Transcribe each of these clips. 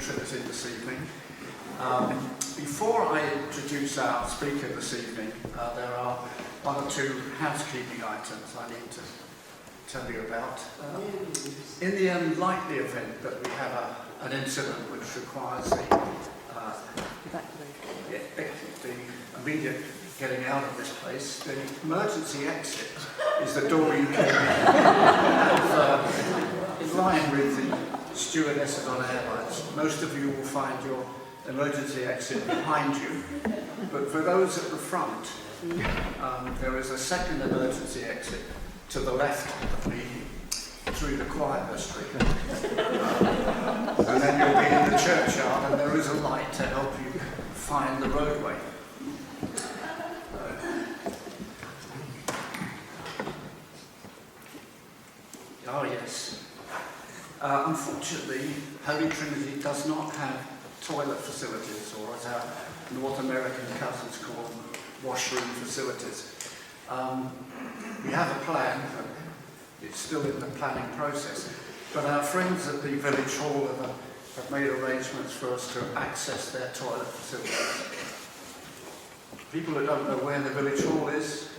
Trinity this evening. Before I introduce our speaker this evening, there are one or two housekeeping items I need to tell you about. In the unlikely event that we have an incident which requires the immediate getting out of this place, the emergency exit is the door you came in. In line with the stewardesses on airlines, most of you will find your emergency exit behind you, but for those at the front, there is a second emergency exit to the left of me through the choir vestry. And then you'll be in the churchyard and there is a light to help you find the roadway. Oh yes. Unfortunately, Holy Trinity does not have toilet facilities, or as our North American cousins call them, washroom facilities. We have a plan, but it's still in the planning process. But our friends at the village hall have made arrangements for us to access their toilet facilities. People who don't know where the village hall is,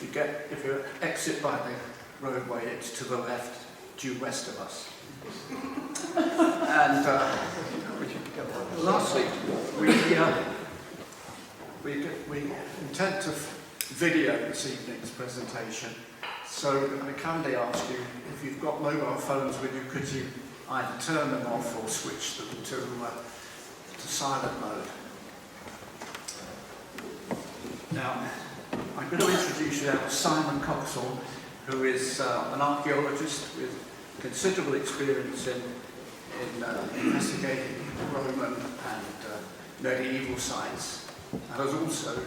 if you exit by the roadway, it's to the left, due west of us. And lastly, we intend to video this evening's presentation. So I kindly ask you, if you've got mobile phones with you, could you either turn them off or switch them to silent mode. Now, I'm going to introduce you now to Simon Coxall, who is an archaeologist with considerable experience in investigating Roman and medieval sites, and has also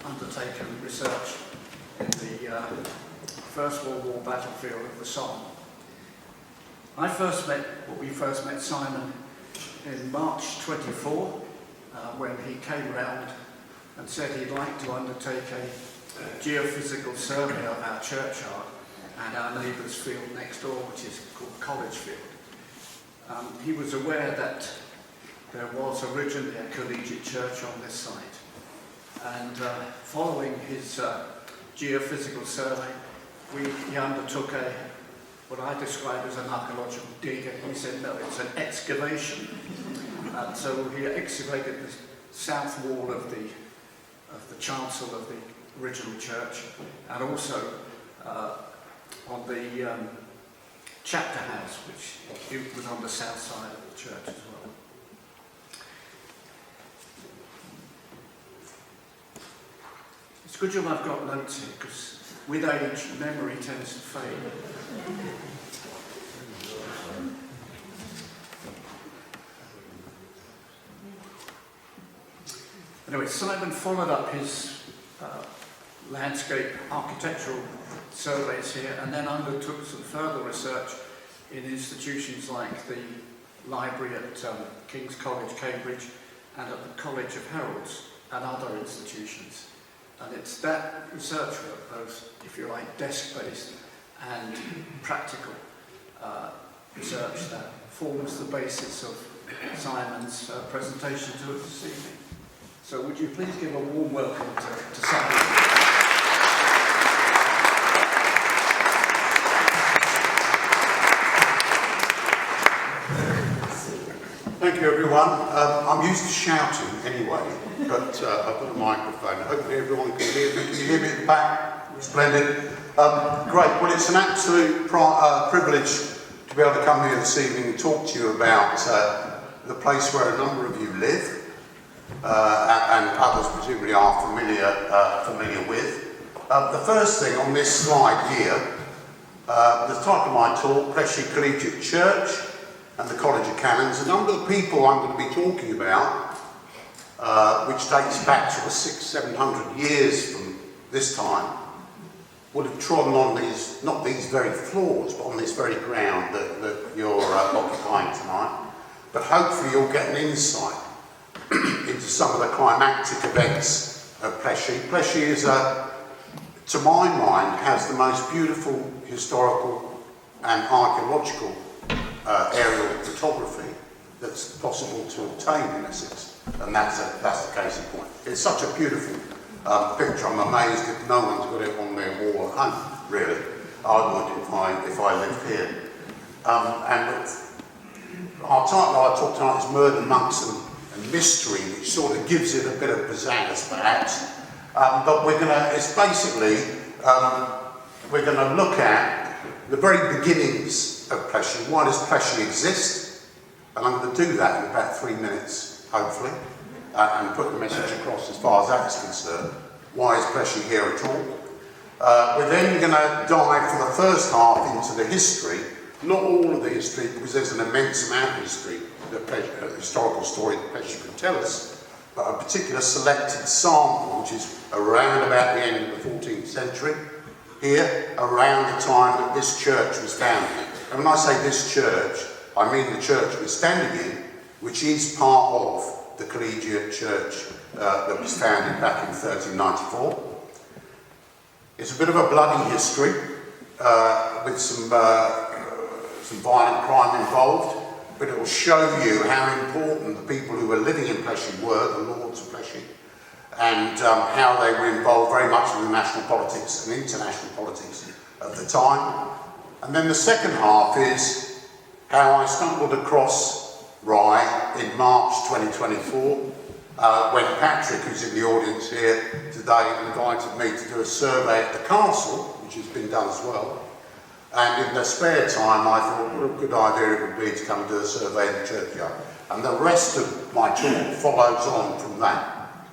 undertaken research in the First World War battlefield of the Somme. We first met Simon in March 24, when he came round and said he'd like to undertake a geophysical survey of our churchyard and our neighbour's field next door, which is called College Field. He was aware that there was originally a collegiate church on this site, and following his geophysical survey, he undertook what I describe as an archaeological dig, and he said, no, it's an excavation. And so he excavated the south wall of the chancel of the original church, and also on the chapter house, which was on the south side of the church as well. It's a good job I've got notes here, because with age, memory tends to fade. Anyway, Simon followed up his landscape architectural surveys here, and then undertook some further research in institutions like the library at King's College, Cambridge, and at the College of Heralds, and other institutions. And it's that research work, both, if you like, desk-based and practical research, that forms the basis of Simon's presentation to us this evening. So would you please give a warm welcome to Simon. Thank you, everyone. I'm used to shouting anyway, but I've got a microphone. Hopefully everyone can hear me. Can you hear me at the back? Splendid. Great. Well, it's an absolute privilege to be able to come here this evening and talk to you about the place where a number of you live, and others presumably are familiar with. The first thing on this slide here, the title of my talk, Pleshy Collegiate Church and the College of Canons. A number of the people I'm going to be talking about, which dates back to 600-700 years from this time, would have trodden on these, not these very floors, but on this very ground that you're occupying tonight. But hopefully you'll get an insight into some of the climactic events of Pleshy. Pleshy is, to my mind, has the most beautiful historical and archaeological aerial photography that's possible to obtain in Essex, and that's the case in point. It's such a beautiful picture. I'm amazed if no one's got it on their wall at home, really. I would if I lived here. And our title I talk tonight is Murder, Monks and Mystery, which sort of gives it a bit of pizzazz, perhaps. But it's basically, we're going to look at the very beginnings of Pleshy. Why does Pleshy exist? And I'm going to do that in about 3 minutes, hopefully, and put the message across as far as that is concerned. Why is Pleshy here at all? We're then going to dive for the first half into the history, not all of the history, because there's an immense amount of history, historical story that Pleshy could tell us, but a particular selected sample, which is around about the end of the 14th century, here, around the time that this church was founded. And when I say this church, I mean the church we're standing in, which is part of the collegiate church that was founded back in 1394. It's a bit of a bloody history with some violent crime involved, but it will show you how important the people who were living in Pleshy were, the lords of Pleshy, and how they were involved very much in the national politics and international politics of the time. And then the second half is how I stumbled across Rye in March 2024, when Patrick, who's in the audience here today, invited me to do a survey at the castle, which has been done as well. And in the spare time, I thought what a good idea it would be to come and do a survey in the churchyard. And the rest of my talk follows on from that.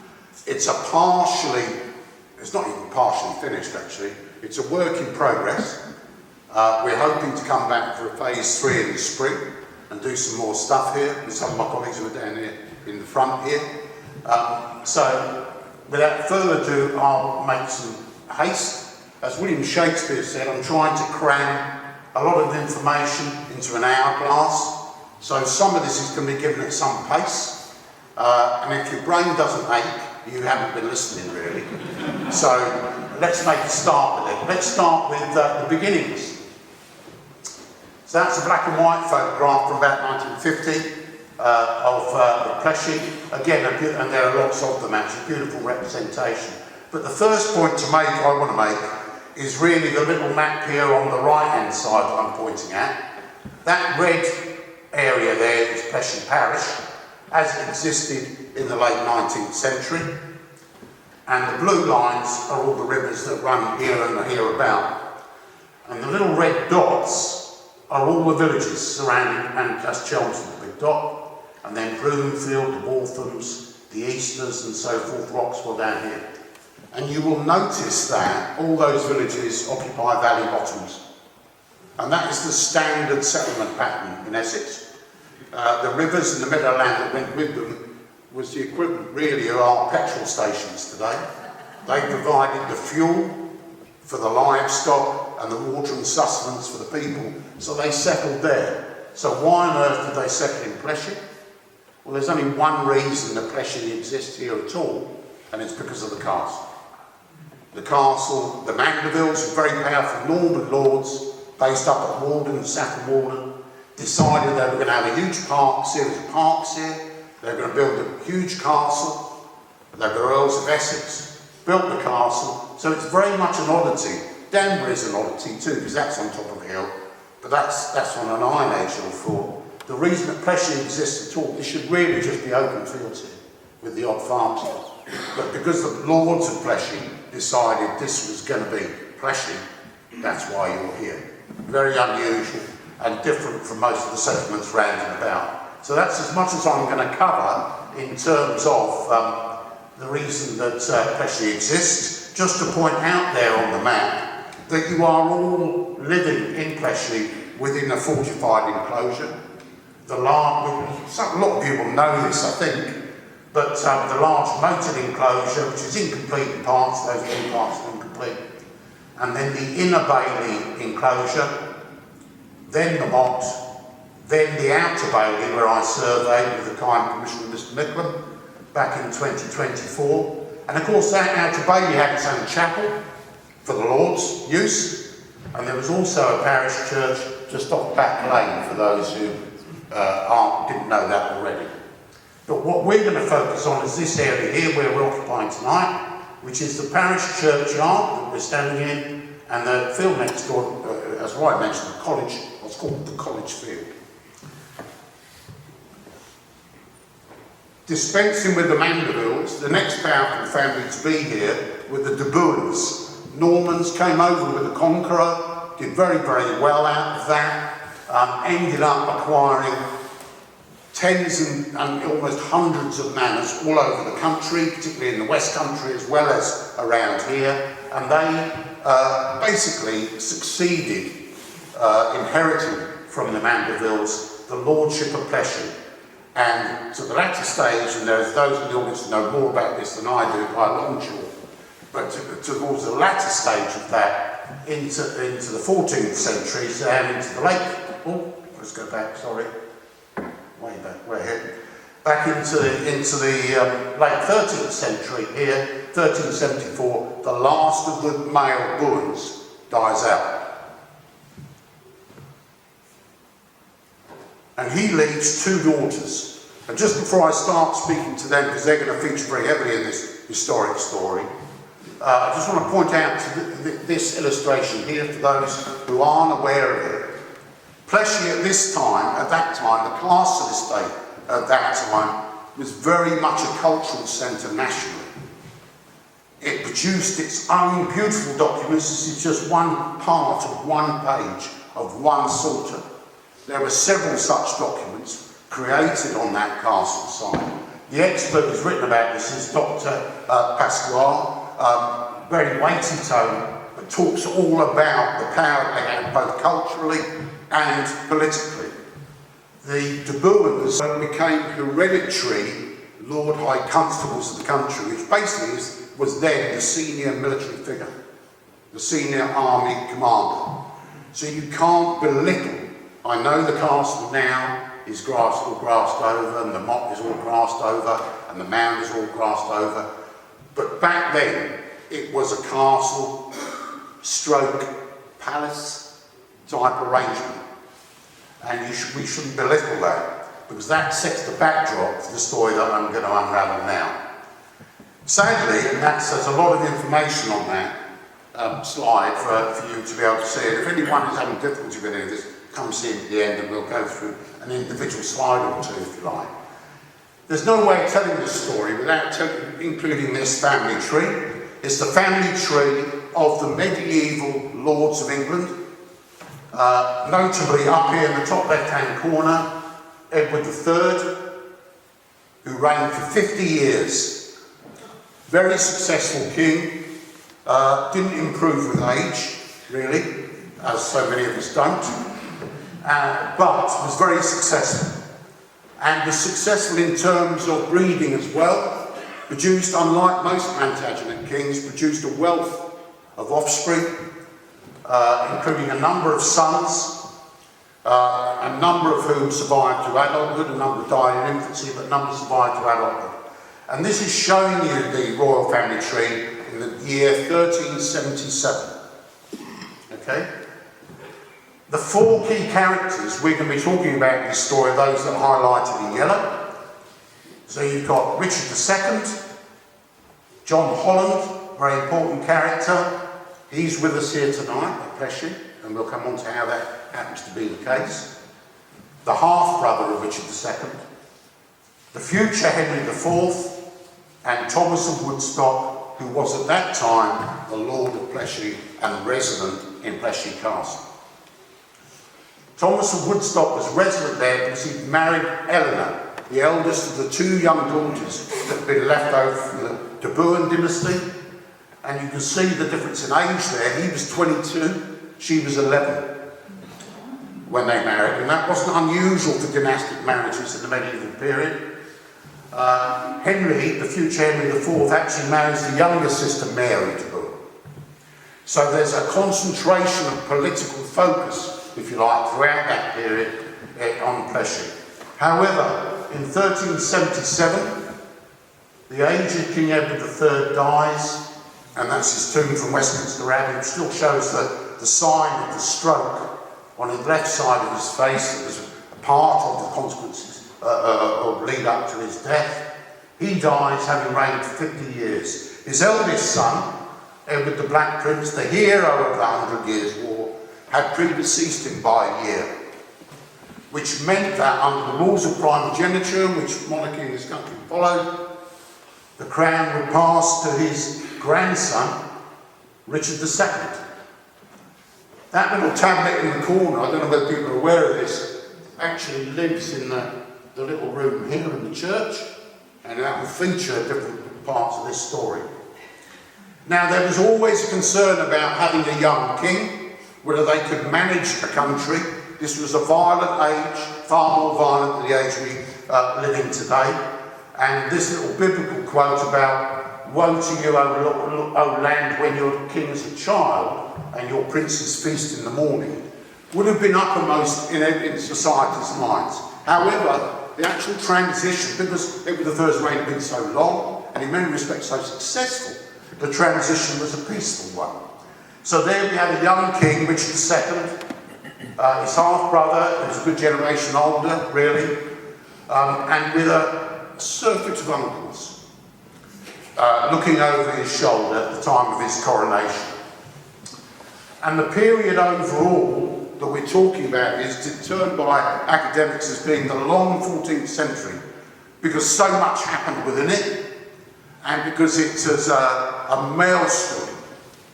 It's it's not even partially finished actually, it's a work in progress. We're hoping to come back for a phase 3 in the spring and do some more stuff here with some of my colleagues who are down here in the front here. So without further ado, I'll make some haste. As William Shakespeare said, I'm trying to cram a lot of information into an hourglass. So some of this is going to be given at some pace. And if your brain doesn't ache, you haven't been listening really. So let's make a start with it. Let's start with the beginnings. So that's a black and white photograph from about 1950 of Pleshy. Again, and there are lots of them actually, beautiful representation. But the first point I want to make is really the little map here on the right-hand side that I'm pointing at. That red area there is Pleshy Parish, as it existed in the late 19th century. And the blue lines are all the rivers that run here and hereabout. And the little red dots are all the villages surrounding, and that's Chelmsford, the big dot, and then Bloomfield, the Walthams, the Easters, and so forth, Roxwell down here. And you will notice that all those villages occupy valley bottoms. And that is the standard settlement pattern in Essex. The rivers and the meadowland that went with them was the equivalent really of our petrol stations today. They provided the fuel for the livestock and the water and sustenance for the people, so they settled there. So why on earth did they settle in Pleshy? Well, there's only one reason that Pleshy exists here at all, and it's because of the castle. The castle, the Mandervilles, very powerful Norman lords based up at Walden and Saffron Walden, decided they were going to have a huge series of parks here. They were going to build a huge castle. They were the Earls of Essex, built the castle. So it's very much an oddity. Danbury is an oddity too, because that's on top of a hill, but that's on an iron age hill for. The reason that Pleshy exists at all, this should really just be open fields here, with the odd farms here. But because the lords of Pleshy decided this was going to be Pleshy, that's why you're here. Very unusual and different from most of the settlements round and about. So that's as much as I'm going to cover in terms of the reason that Pleshy exists. Just to point out there on the map that you are all living in Pleshy within a fortified enclosure. A lot of you will know this, I think, but the large moated enclosure, which is incomplete in parts, those two parts are incomplete, and then the inner bailey enclosure, then the motte, then the outer bailey, where I surveyed with the kind permission of Mr. Micklem back in 2024. And of course that outer bailey had its own chapel for the Lord's use, and there was also a parish church just off Back Lane for those who didn't know that already. But what we're going to focus on is this area here where we're occupying tonight, which is the parish churchyard that we're standing in, and the field next door, as Ryan mentioned, the college, what's called the college field. Dispensing with the Mandevilles, the next powerful family to be here were the De Boers. Normans came over with the Conqueror, did very, very well out of that, ended up acquiring tens and almost hundreds of manors all over the country, particularly in the West Country as well as around here, and they basically succeeded inheriting from the Mandevilles the lordship of Pleshy. And to the latter stage, and there's those in the audience who know more about this than I do by a long shot, but towards the latter stage of that, into the 14th century and into the late, let's go back, sorry, way back, way ahead, back into the late 13th century here, 1374, the last of the male Boers dies out. And he leaves two daughters. And just before I start speaking to them, because they're going to feature very heavily in this historic story, I just want to point out this illustration here for those who aren't aware of it. Pleshy at that time, the castle estate at that time was very much a cultural centre nationally. It produced its own beautiful documents. This is just one part of one page of one psalter. There were several such documents created on that castle site. The expert who's written about this is Dr. Pasquale, very weighty tone, but talks all about the power they had both culturally and politically. The De Boers became hereditary Lord High Constables of the country, which basically was then the senior military figure, the senior army commander. So you can't belittle. I know the castle now is all grassed over, and the motte is all grassed over, and the mound is all grassed over. But back then, it was a castle, stroke, palace type arrangement. And we shouldn't belittle that, because that sets the backdrop for the story that I'm going to unravel now. Sadly, and there's a lot of information on that slide for you to be able to see it. If anyone is having difficulty with any of this, come see it at the end and we'll go through an individual slide or two if you like. There's no way of telling this story without including this family tree. It's the family tree of the medieval lords of England. Notably up here in the top left-hand corner, Edward III, who reigned for 50 years. Very successful king, didn't improve with age, really, as so many of us don't. But was very successful, and was successful in terms of breeding as well. Produced, unlike most Plantagenet kings, produced a wealth of offspring, including a number of sons, a number of whom survived to adulthood, a number died in infancy, but a number survived to adulthood. And this is showing you the royal family tree in the year 1377. Okay? The four key characters we're going to be talking about in this story are those that are highlighted in yellow. So you've got Richard II, John Holland, very important character. He's with us here tonight at Pleshy, and we'll come on to how that happens to be the case. The half-brother of Richard II, the future Henry IV, and Thomas of Woodstock, who was at that time the Lord of Pleshy and resident in Pleshy Castle. Thomas of Woodstock was resident there because he'd married Eleanor, the eldest of the two young daughters that had been left over from the De Boer dynasty. And you can see the difference in age there. He was 22, she was 11 when they married, and that wasn't unusual for dynastic marriages in the medieval period. Henry, the future Henry IV, actually marries the younger sister Mary de Boer. So there's a concentration of political focus, if you like, throughout that period on Pleshy. However, in 1377, the aged King Edward III dies, and that's his tomb from Westminster Abbey, which still shows the sign of the stroke on the left side of his face. It was part of the consequences or lead up to his death. He dies having reigned for 50 years. His eldest son, Edward the Black Prince, the hero of the 100 Years' War, had predeceased him by a year, which meant that under the laws of primogeniture, which monarchy in this country followed, the crown would pass to his grandson, Richard II. That little tablet in the corner, I don't know whether people are aware of this, actually lives in the little room here in the church, and that will feature different parts of this story. Now, there was always a concern about having a young king, whether they could manage a country. This was a violent age, far more violent than the age we live in today. And this little biblical quote about, "Woe to you, O land, when your king is a child and your princes feast in the morning," would have been uppermost in society's minds. However, the actual transition, because it was the first reign had been so long and in many respects so successful, the transition was a peaceful one. So there we had a young king, Richard II, his half-brother, who's a good generation older, really, and with a circuit of uncles looking over his shoulder at the time of his coronation. And the period overall that we're talking about is termed by academics as being the long 14th century, because so much happened within it, and because it's a maelstrom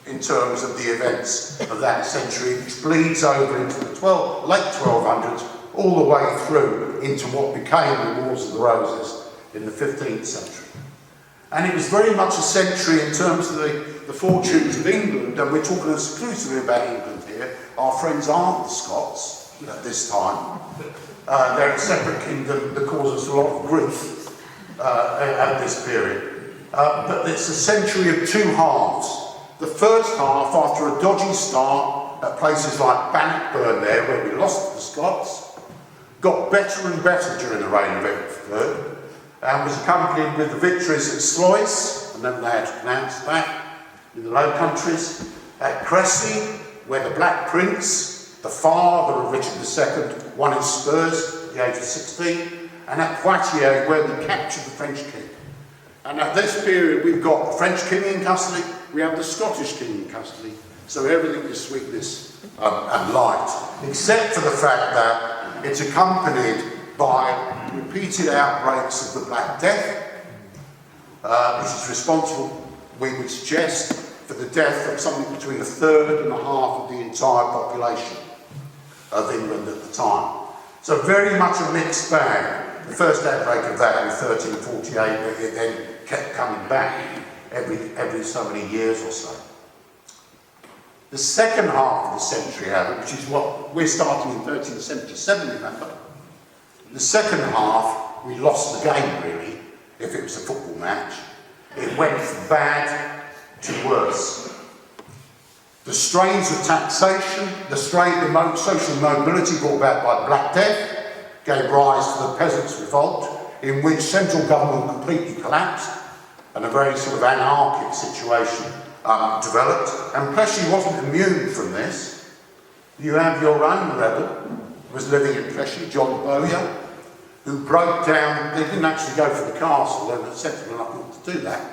in terms of the events of that century, which bleeds over into the late 1200s, all the way through into what became the Wars of the Roses in the 15th century. And it was very much a century in terms of the fortunes of England, and we're talking exclusively about England here. Our friends aren't the Scots at this time. They're a separate kingdom that causes a lot of grief at this period. But it's a century of two halves. The first half, after a dodgy start at places like Bannockburn there, where we lost the Scots, got better and better during the reign of Edward III, and was accompanied with the victories at Sluis, I never know how to pronounce that, in the Low Countries, at Cressy, where the Black Prince, the father of Richard II, won his spurs at the age of 16, and at Poitiers, where we captured the French king. And at this period, we've got the French king in custody, we have the Scottish king in custody, so everything is sweetness and light, except for the fact that it's accompanied by repeated outbreaks of the Black Death, which is responsible, we would suggest, for the death of something between a third and a half of the entire population of England at the time. So very much a mixed bag. The first outbreak of that in 1348, it then kept coming back every so many years or so. The second half of the century, however, which is what we're starting in 1377, remember? The second half, we lost the game, really, if it was a football match. It went from bad to worse. The strains of taxation, the social mobility brought about by the Black Death, gave rise to the Peasants' Revolt, in which central government completely collapsed, and a very sort of anarchic situation developed. And Pleshy wasn't immune from this. You have your own rebel, who was living in Pleshy, John Bowyer, who broke down. They didn't actually go for the castle, they were sensible enough not to do that.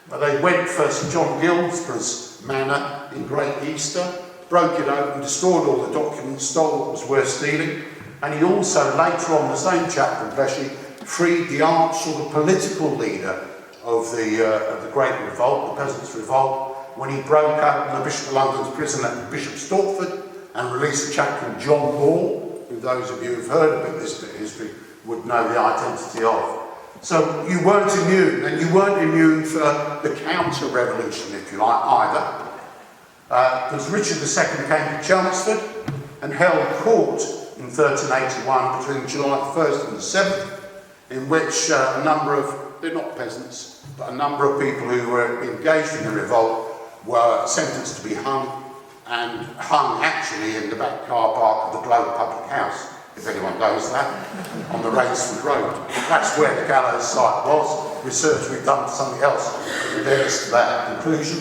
But they went for Sir John Gilsborough's manor in Great Easter, broke it open, destroyed all the documents, stole what was worth stealing, and he also, later on, the same chap from Pleshy, freed the arch sort of political leader of the Great Revolt, the Peasants' Revolt, when he broke up the Bishop of London's prison at Bishop Stortford and released a chap called John Ball, who those of you who've heard a bit of this bit of history would know the identity of. So you weren't immune, and you weren't immune for the counter-revolution, if you like, either. Because Richard II came to Chelmsford and held court in 1381 between July 1st and the 7th, in which a number of, they're not peasants, but a number of people who were engaged in the revolt were sentenced to be hung, and hung actually in the back car park of the Globe Public House, if anyone knows that, on the Rainsford Road. That's where the gallows site was. Research we've done for something else that led us to that conclusion.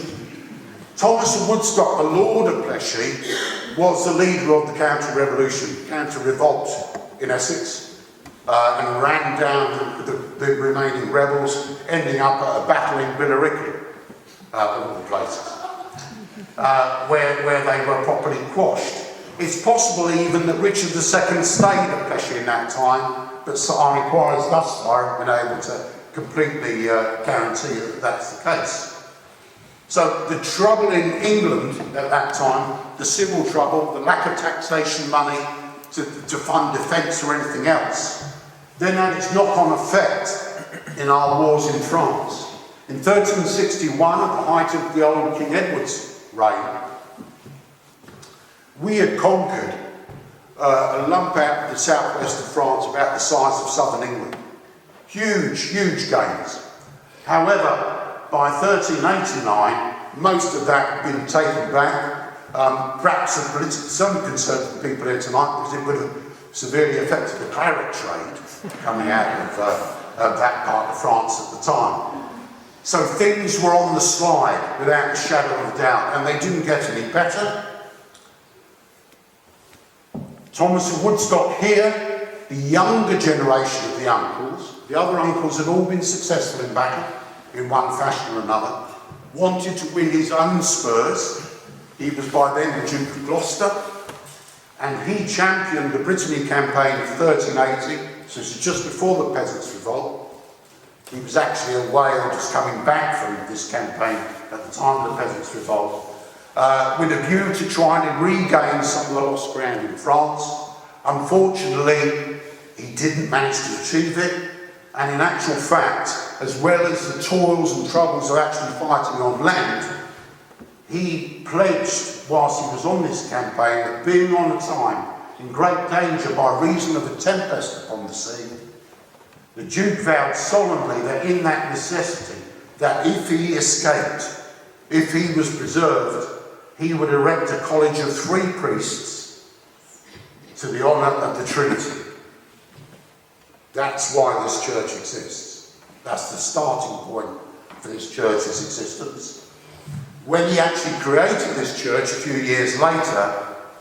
Thomas of Woodstock, the Lord of Pleshy, was the leader of the counter-revolution, counter-revolt in Essex and ran down the remaining rebels, ending up at a battle in Billericay, of all places, where they were properly quashed. It's possible even that Richard II stayed at Pleshy in that time, but our inquiries thus far haven't been able to completely guarantee that that's the case. So the trouble in England at that time, the civil trouble, the lack of taxation money to fund defence or anything else, then had its knock-on effect in our wars in France. In 1361, at the height of the old King Edward's reign, we had conquered a lump out of the southwest of France about the size of southern England. Huge, huge gains. However, by 1389, most of that had been taken back, perhaps of some concern for the people here tonight, because it would have severely affected the claret trade coming out of that part of France at the time. So things were on the slide, without a shadow of a doubt, and they didn't get any better. Thomas of Woodstock here, the younger generation of the uncles, the other uncles had all been successful in battle, in one fashion or another, wanted to win his own spurs. He was by then the Duke of Gloucester, and he championed the Brittany campaign of 1380, so this is just before the Peasants' Revolt. He was actually a Wale just coming back from this campaign at the time of the Peasants' Revolt, with a view to trying to regain some of the lost ground in France. Unfortunately, he didn't manage to achieve it, and in actual fact, as well as the toils and troubles of actually fighting on land, he pledged, whilst he was on this campaign, that being on a time in great danger by reason of a tempest upon the sea, the Duke vowed solemnly that in that necessity, that if he escaped, if he was preserved, he would erect a college of 3 priests to the honour of the Trinity. That's why this church exists. That's the starting point for this church's existence. When he actually created this church a few years later,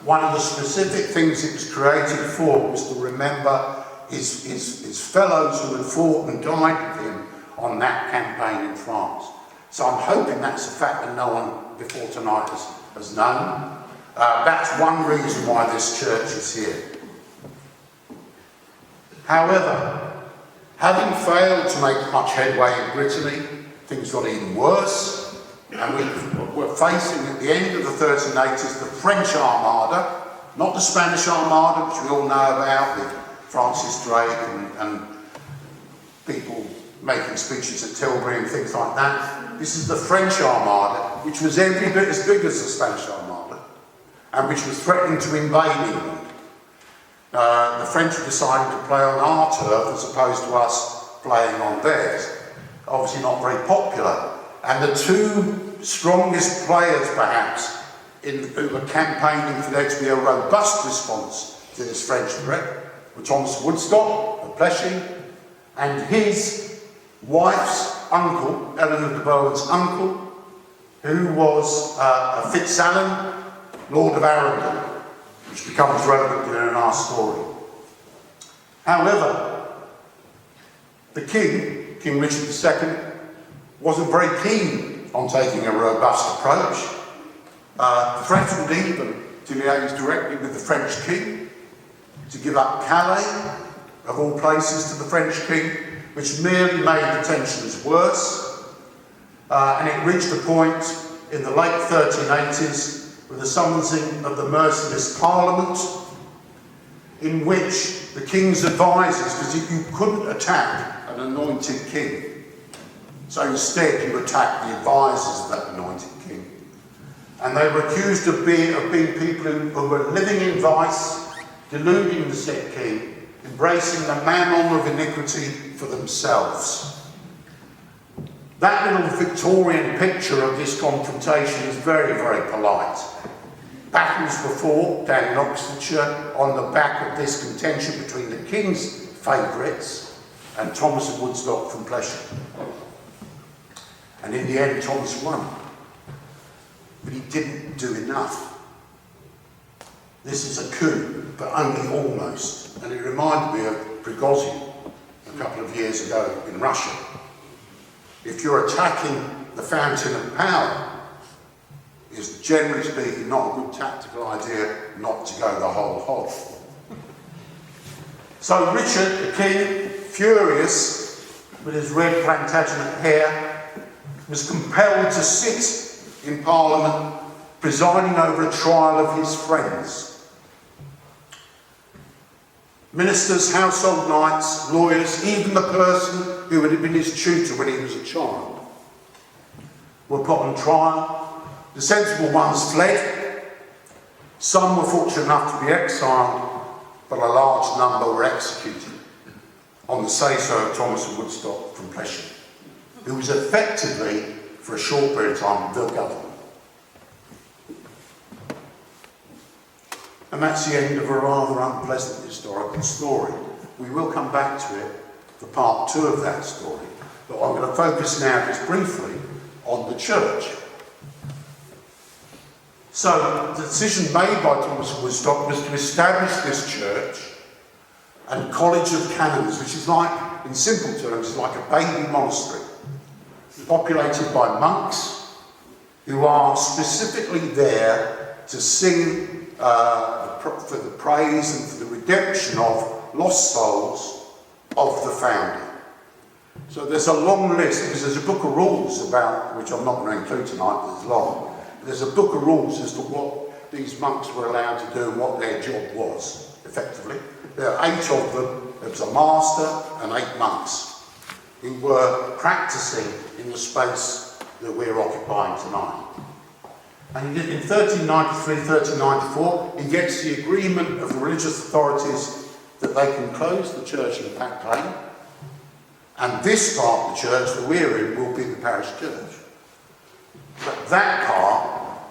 one of the specific things it was created for was to remember his fellows who had fought and died with him on that campaign in France. So I'm hoping that's a fact that no one before tonight has known. That's one reason why this church is here. However, having failed to make much headway in Brittany, things got even worse, and we were facing at the end of the 1380s the French Armada, not the Spanish Armada, which we all know about, with Francis Drake and people making speeches at Tilbury and things like that. This is the French Armada, which was every bit as big as the Spanish Armada, and which was threatening to invade England. The French decided to play on our turf as opposed to us playing on theirs. Obviously not very popular. And the 2 strongest players, perhaps, who were campaigning for there to be a robust response to this French threat were Thomas of Woodstock of Pleshy and his wife's uncle, Eleanor de Bowen's uncle, who was a Fitzalan, Lord of Arundel, which becomes relevant in our story. However, the king, King Richard II, wasn't very keen on taking a robust approach. Threatened even to liaise directly with the French king, to give up Calais, of all places, to the French king, which merely made the tensions worse. And it reached a point in the late 1380s with the summoning of the merciless Parliament, in which the king's advisors, because you couldn't attack an anointed king, so instead you attacked the advisors of that anointed king. And they were accused of being people who were living in vice, deluding the said king, embracing the mammon of iniquity for themselves. That little Victorian picture of this confrontation is very, very polite. Battles were fought down in Oxfordshire on the back of this contention between the king's favourites and Thomas of Woodstock from Pleshy. And in the end, Thomas won. But he didn't do enough. This is a coup, but only almost. And it reminded me of Prigozhin a couple of years ago in Russia. If you're attacking the fountain of power, it's generally speaking not a good tactical idea not to go the whole hog. So Richard, the king, furious with his red Plantagenet hair, was compelled to sit in Parliament presiding over a trial of his friends. Ministers, household knights, lawyers, even the person who had been his tutor when he was a child, were put on trial. The sensible ones fled. Some were fortunate enough to be exiled, but a large number were executed on the say-so of Thomas of Woodstock from Pleasure, who was effectively, for a short period of time, the governor. And that's the end of a rather unpleasant historical story. We will come back to it for part 2 of that story, but I'm going to focus now just briefly on the church. So the decision made by Thomas of Woodstock was to establish this church and college of canons, which is like, in simple terms, is like a baby monastery, populated by monks who are specifically there to sing for the praise and for the redemption of lost souls of the founder. So there's a long list, because there's a book of rules about, which I'm not going to include tonight because it's long, but there's a book of rules as to what these monks were allowed to do and what their job was, effectively. There are 8 of them. There was a master and 8 monks who were practicing in the space that we're occupying tonight. And in 1393, 1394, he gets the agreement of the religious authorities that they can close the church in Pack Lane, and this part of the church that we're in will be the parish church. But that part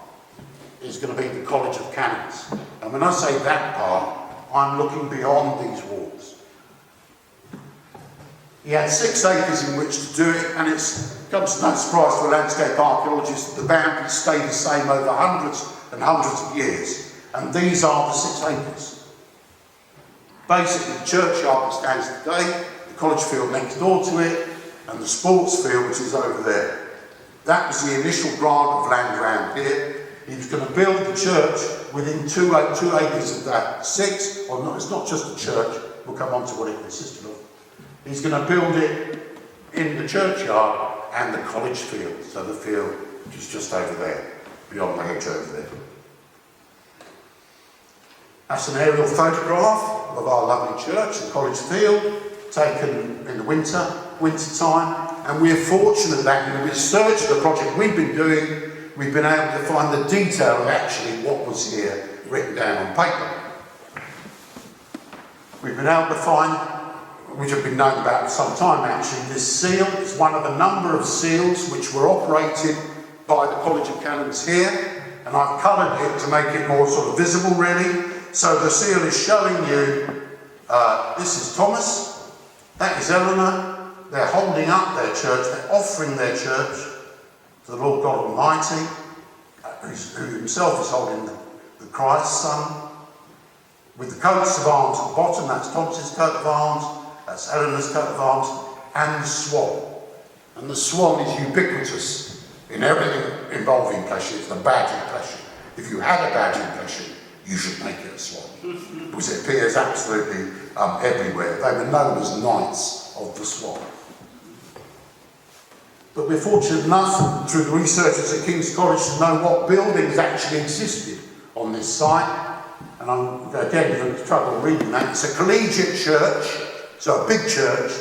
is going to be the College of Canons. And when I say that part, I'm looking beyond these walls. He had 6 acres in which to do it, and it comes to no surprise to a landscape archaeologist that the boundaries stay the same over hundreds and hundreds of years. And these are the 6 acres. Basically, the churchyard that stands today, the college field next door to it, and the sports field, which is over there. That was the initial grant of land around here. He was going to build the church within 2 acres of that. 6, or no, it's not just a church, we'll come on to what it consisted of. He's going to build it in the churchyard and the college field, so the field which is just over there, beyond the hedge over there. That's an aerial photograph of our lovely church, the college field, taken in the winter time, and we're fortunate that in the research of the project we've been doing, we've been able to find the detail of actually what was here written down on paper. We've been able to find, which have been known about for some time actually, this seal is one of a number of seals which were operated by the College of Canons here, and I've coloured it to make it more sort of visible really. So the seal is showing you, this is Thomas, that is Eleanor, they're holding up their church, they're offering their church to the Lord God Almighty, who himself is holding the Christ Son, with the coats of arms at the bottom. That's Thomas's coat of arms, that's Eleanor's coat of arms, and the swan. And the swan is ubiquitous in everything involving Pleasure. It's the badge of Pleasure. If you had a badge of Pleasure, you should make it a swan, because it appears absolutely everywhere. They were known as Knights of the Swan. But we're fortunate enough, through the researchers at King's College, to know what buildings actually existed on this site. And I'm, again, having trouble reading that. It's a collegiate church, so a big church.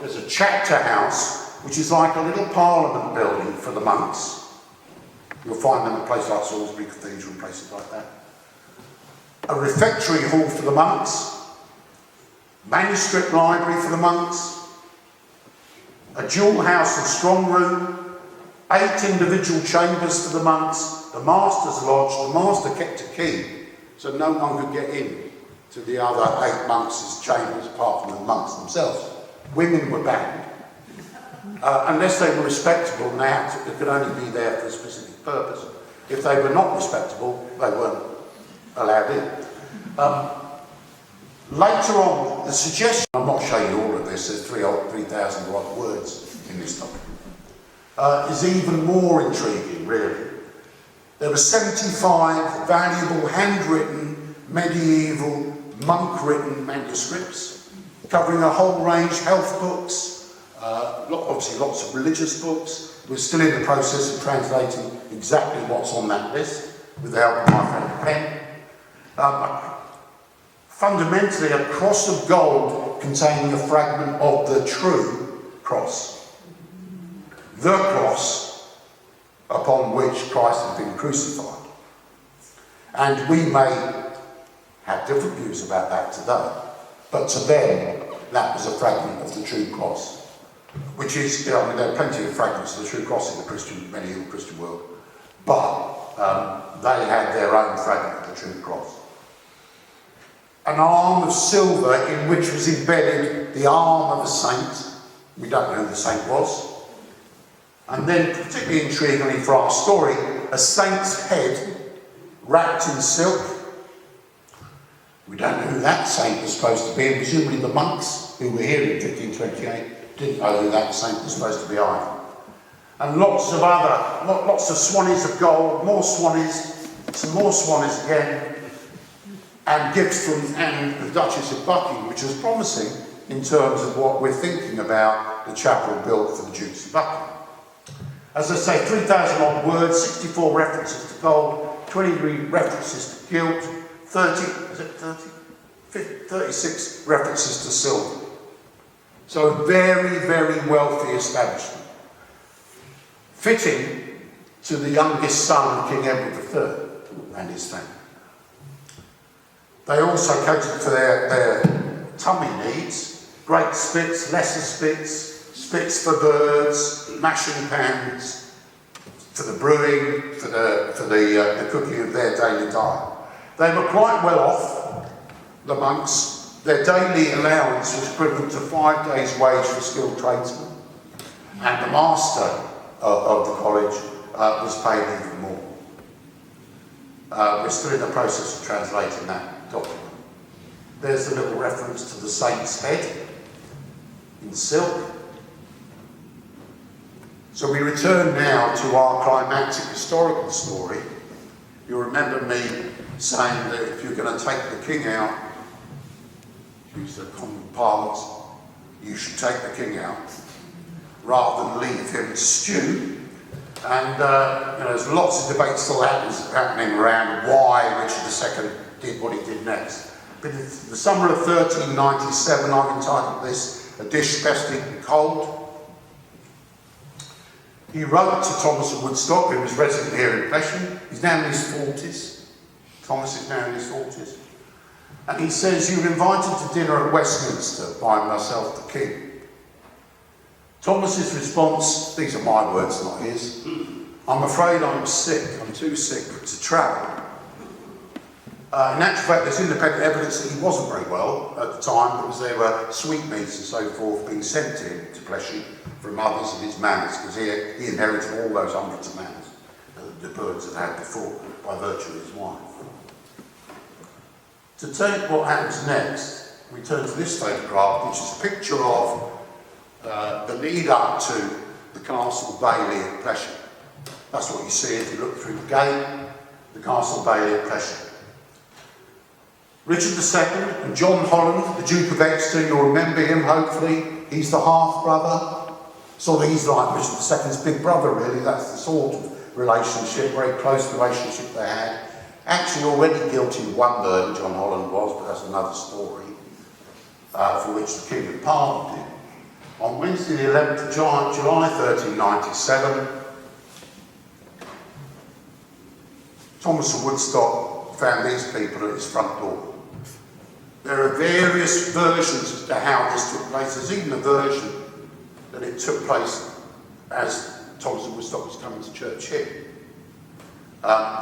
There's a chapter house, which is like a little parliament building for the monks. You'll find them in places like Salisbury Cathedral and places like that. A refectory hall for the monks. Manuscript library for the monks. A dual house and strong room. 8 individual chambers for the monks. The master's lodge. The master kept a key, so no one could get in to the other 8 monks' chambers apart from the monks themselves. Women were banned. Unless they were respectable, and they could only be there for a specific purpose. If they were not respectable, they weren't allowed in. Later on, the suggestion, I'm not showing you all of this, there's 3,000 odd words in this document, is even more intriguing, really. There were 75 valuable handwritten, medieval, monk-written manuscripts, covering a whole range, health books, obviously lots of religious books. We're still in the process of translating exactly what's on that list, with the help of my friend Pen. Fundamentally, a cross of gold containing a fragment of the true cross. The cross upon which Christ had been crucified. And we may have different views about that today, but to them, that was a fragment of the true cross. Which is, there are plenty of fragments of the true cross in the medieval Christian world, but they had their own fragment of the true cross. An arm of silver in which was embedded the arm of a saint. We don't know who the saint was. And then, particularly intriguingly for our story, a saint's head wrapped in silk. We don't know who that saint was supposed to be, and presumably the monks who were here in 1528 didn't know who that saint was supposed to be either. And lots of swannies of gold, more swannies, some more swannies again, and gifts from Anne, the Duchess of Buckingham, which was promising in terms of what we're thinking about the chapel built for the Dukes of Buckingham. As I say, 3,000 odd words, 64 references to gold, 23 references to gilt, 36 references to silver. So a very, very wealthy establishment, fitting to the youngest son of King Edward III and his family. They also catered for their tummy needs, great spits, lesser spits, spits for birds, mashing pans, for the brewing, for the cooking of their daily diet. They were quite well off, the monks. Their daily allowance was equivalent to 5 days' wage for skilled tradesmen, and the master of the college was paid even more. We're still in the process of translating that document. There's a little reference to the saint's head in silk. So we return now to our climactic historical story. You'll remember me saying that if you're going to take the king out, use the common parlance, you should take the king out rather than leave him to stew. And there's lots of debate still happening around why Richard II did what he did next. But in the summer of 1397, I've entitled this A Dish Best Eaten Cold. He wrote to Thomas of Woodstock, who was resident here in Plesham. He's now in his 40s. Thomas is now in his 40s. And he says, "You were invited to dinner at Westminster by myself, the King." Thomas's response, these are my words, not his, "I'm afraid I'm sick, I'm too sick to travel." In actual fact, there's independent evidence that he wasn't very well at the time, because there were sweetmeats and so forth being sent to him to Plesham from others of his manors, because he inherited all those hundreds of manors that the Birds had had before by virtue of his wife. To take what happens next, we turn to this photograph, which is a picture of the lead up to the Castle Bailey at Plesham. That's what you see if you look through the gate, the Castle Bailey at Plesham. Richard II and John Holland, the Duke of Exeter, you'll remember him hopefully. He's the half-brother. So he's like Richard II's big brother really. That's the sort of relationship, very close relationship they had. Actually already guilty of one murder, John Holland was, but that's another story, for which the King had pardoned him. On Wednesday the 11th of July 1397, Thomas of Woodstock found these people at his front door. There are various versions as to how this took place. There's even a version that it took place as Thomas of Woodstock was coming to church here.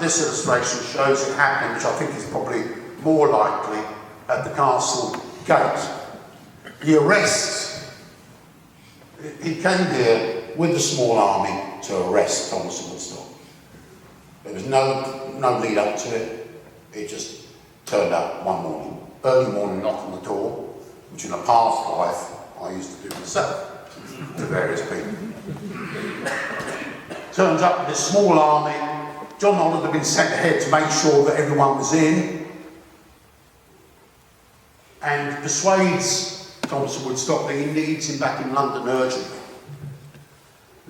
This illustration shows it happening, which I think is probably more likely at the castle gate. The arrest, he came here with a small army to arrest Thomas of Woodstock. There was no lead up to it. It just turned up one morning, early morning knock on the door, which in a past life I used to do myself to various people. Turns up with this small army. John Holland had been sent ahead to make sure that everyone was in, and persuades Thomas Woodstock that he needs him back in London urgently.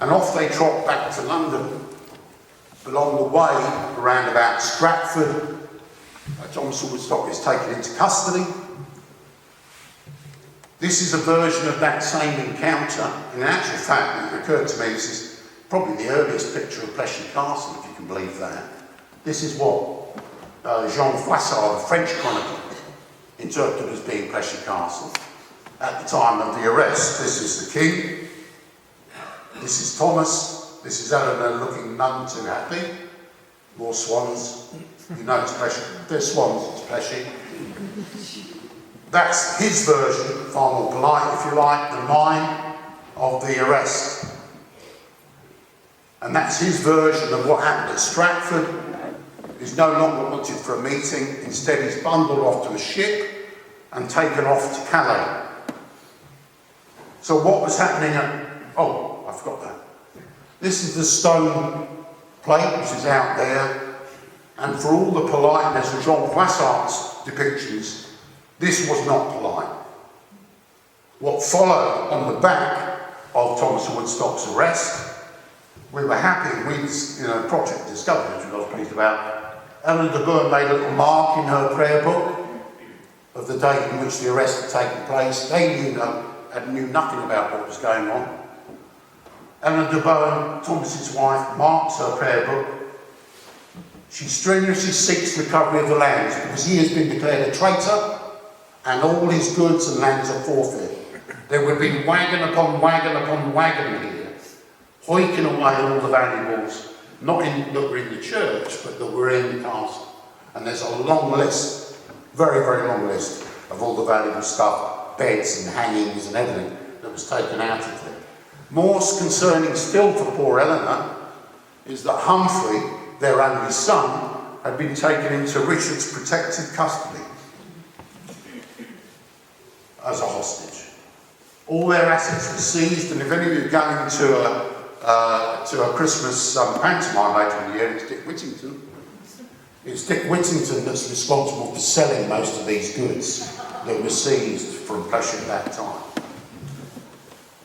And off they trot back to London. Along the way, around about Stratford, Thomas Woodstock is taken into custody. This is a version of that same encounter. In actual fact, it occurred to me, this is probably the earliest picture of Pleshy Castle, if you can believe that. This is what Jean Froissart, the French chronicler, interpreted as being Pleshy Castle at the time of the arrest. This is the king. This is Thomas. This is Eleanor looking none too happy. More swans. You know it's Pleshy. There's swans, it's Pleshy. That's his version, far more polite, if you like, than mine, of the arrest. And that's his version of what happened at Stratford. He's no longer wanted for a meeting. Instead, he's bundled off to a ship and taken off to Calais. So what was happening at... Oh, I forgot that. This is the stone plate which is out there. And for all the politeness of Jean Froissart's depictions, this was not polite. What followed on the back of Thomas Woodstock's arrest, we were happy, Project Discovery, which I was pleased about. Eleanor de Bourgh made a little mark in her prayer book of the date in which the arrest had taken place. They knew nothing about what was going on. Eleanor de Bourgh, Thomas's wife, marks her prayer book. She strenuously seeks recovery of the lands because he has been declared a traitor and all his goods and lands are forfeit. There would be wagon upon wagon here, hoiking away all the valuables, not in, that were in the church, but that were in the castle. And there's a long list, very, very long list, of all the valuable stuff, beds and hangings and everything that was taken out of there. More concerning still for poor Eleanor is that Humphrey, their only son, had been taken into Richard's protected custody as a hostage. All their assets were seized, and if any of you are going to a Christmas pantomime later in the year, it's Dick Whittington. It's Dick Whittington that's responsible for selling most of these goods that were seized from Pleshy at that time.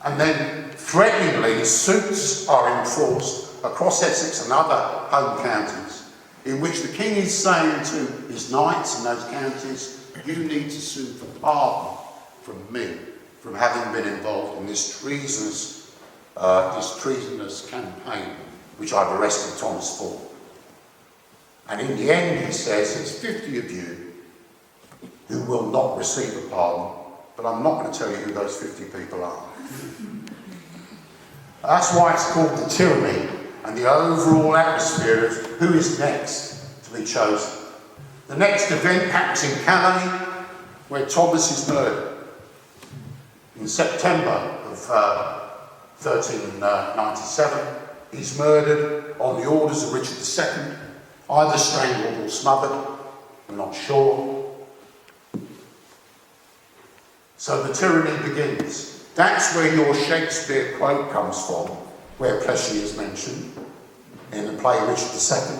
And then, threateningly, suits are enforced across Essex and other home counties, in which the king is saying to his knights in those counties, you need to sue for pardon from me, from having been involved in this treasonous campaign, which I've arrested Thomas for. And in the end, he says, it's 50 of you who will not receive a pardon, but I'm not going to tell you who those 50 people are. That's why it's called the tyranny, and the overall atmosphere is who is next to be chosen. The next event happens in Calais, where Thomas is murdered. In September of 1397, he's murdered on the orders of Richard II, either strangled or smothered, we're not sure. So the tyranny begins. That's where your Shakespeare quote comes from, where Pleshy is mentioned in the play Richard II,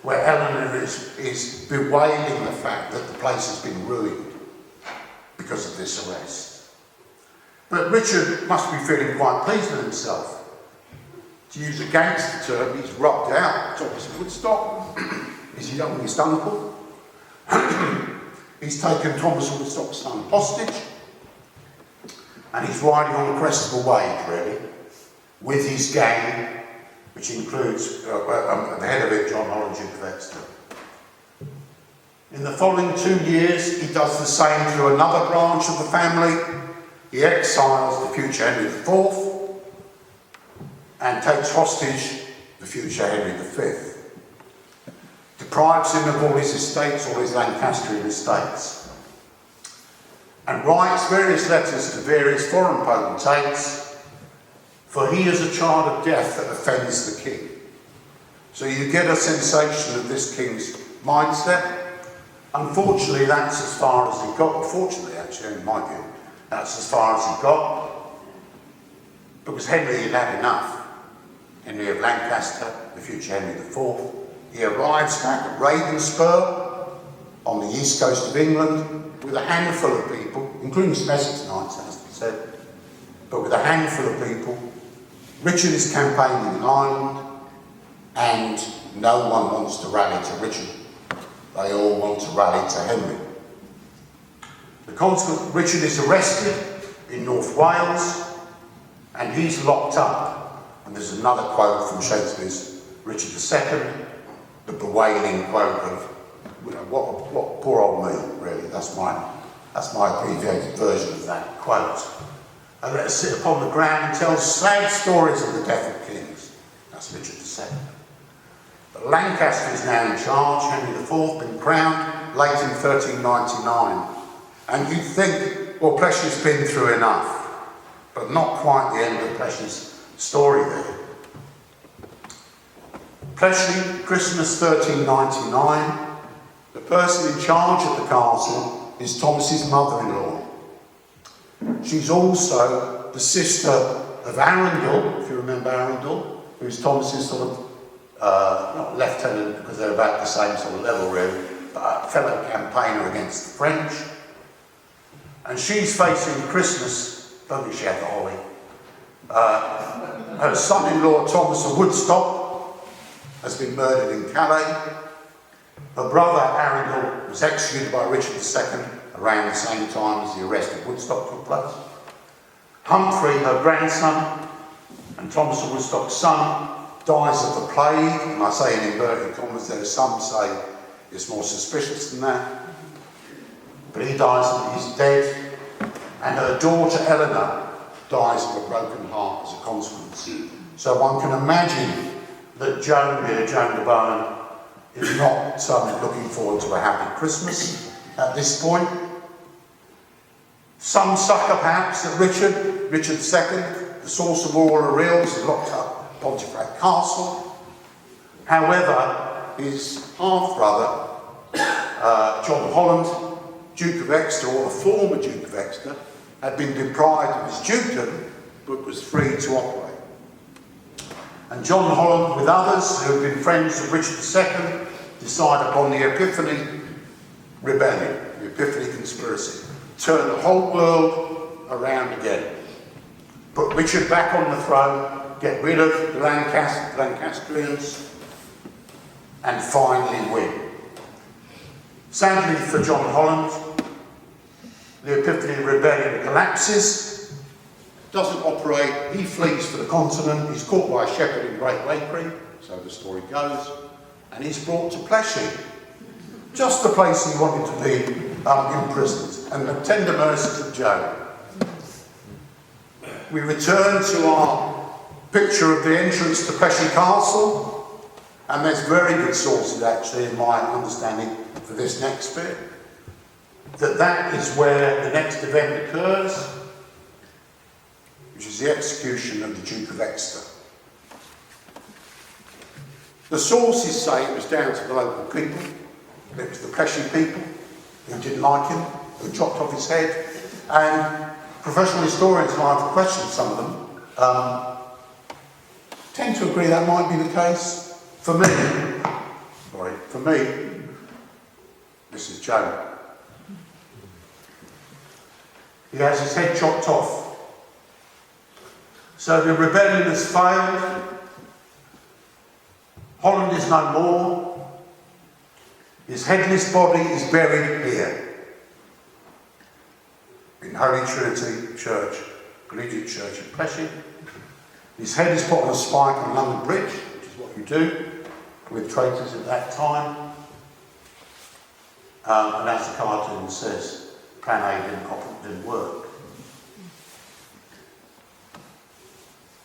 where Eleanor is bewailing the fact that the place has been ruined because of this arrest. But Richard must be feeling quite pleased with himself. To use a gangster term, he's rubbed out Thomas Woodstock, his youngest uncle. He's taken Thomas Woodstock's son hostage, and he's riding on the crest of a wave, really, with his gang, which includes, at the head of it, John Holland, Duke of Exeter. In the following 2 years, he does the same to another branch of the family. He exiles the future Henry IV and takes hostage the future Henry V. Deprives him of all his estates, all his Lancastrian estates, and writes various letters to various foreign potentates, for he is a child of death that offends the king. So you get a sensation of this king's mindset. Unfortunately, that's as far as he got. Well, fortunately, actually, in my view, that's as far as he got. Because Henry had had enough. Henry of Lancaster, the future Henry IV. He arrives back at Ravenspur on the east coast of England with a handful of people, including some Essex knights, as we said, but with a handful of people. Richard is campaigning in Ireland, and no one wants to rally to Richard. They all want to rally to Henry. The consequence, Richard is arrested in North Wales, and he's locked up. And there's another quote from Shakespeare's Richard II, the bewailing quote of, you know, what poor old me, really. That's my abbreviated version of that quote. And let us sit upon the ground and tell sad stories of the death of kings. That's Richard II. But Lancaster is now in charge, Henry IV, been crowned late in 1399. And you'd think, well, Pleshia's been through enough. But not quite the end of Pleshia's story there. Pleshey, Christmas 1399. The person in charge of the castle is Thomas's mother-in-law. She's also the sister of Arundel, if you remember Arundel, who's Thomas's sort of, not lieutenant because they're about the same sort of level really, but a fellow campaigner against the French. And she's facing Christmas, don't think she had the holly. Her son-in-law, Thomas of Woodstock, has been murdered in Calais. Her brother, Arundel, was executed by Richard II around the same time as the arrest of Woodstock took place. Humphrey, her grandson, and Thomas of Woodstock's son, dies of the plague, and I say in inverted commas, there are some say it's more suspicious than that. But he dies and he's dead, and her daughter Eleanor dies of a broken heart as a consequence. So one can imagine that Joan here, Joan de Bohun, is not looking forward to a happy Christmas at this point. Some succour perhaps at Richard II, the source of all her ills, is locked up at Pontefract Castle. However, his half-brother, John Holland, Duke of Exeter, or the former Duke of Exeter, had been deprived of his dukedom, but was free to operate. And John Holland, with others who had been friends of Richard II, decide upon the Epiphany Rebellion, the Epiphany Conspiracy, turn the whole world around again. Put Richard back on the throne, get rid of the Lancastrians, and finally win. Sadly for John Holland, the Epiphany Rebellion collapses, doesn't operate, he flees for the continent, he's caught by a shepherd in Great Wakery, so the story goes, and he's brought to Pleshey, just the place he wanted to be imprisoned, and the tender mercies of Joan. We return to our picture of the entrance to Pleshey Castle, and there's very good sources actually in my understanding for this next bit, that is where the next event occurs, which is the execution of the Duke of Exeter. The sources say it was down to the local people, it was the Pleshey people who didn't like him, who chopped off his head, and professional historians, and I've questioned some of them, tend to agree that might be the case. For me, this is Joan. He has his head chopped off. So the rebellion has failed. Holland is no more. His headless body is buried here, in Holy Trinity Church, Collegiate Church in Pleshey. His head is put on a spike on London Bridge, which is what you do with traitors at that time. And as the cartoon says, Plan A didn't work.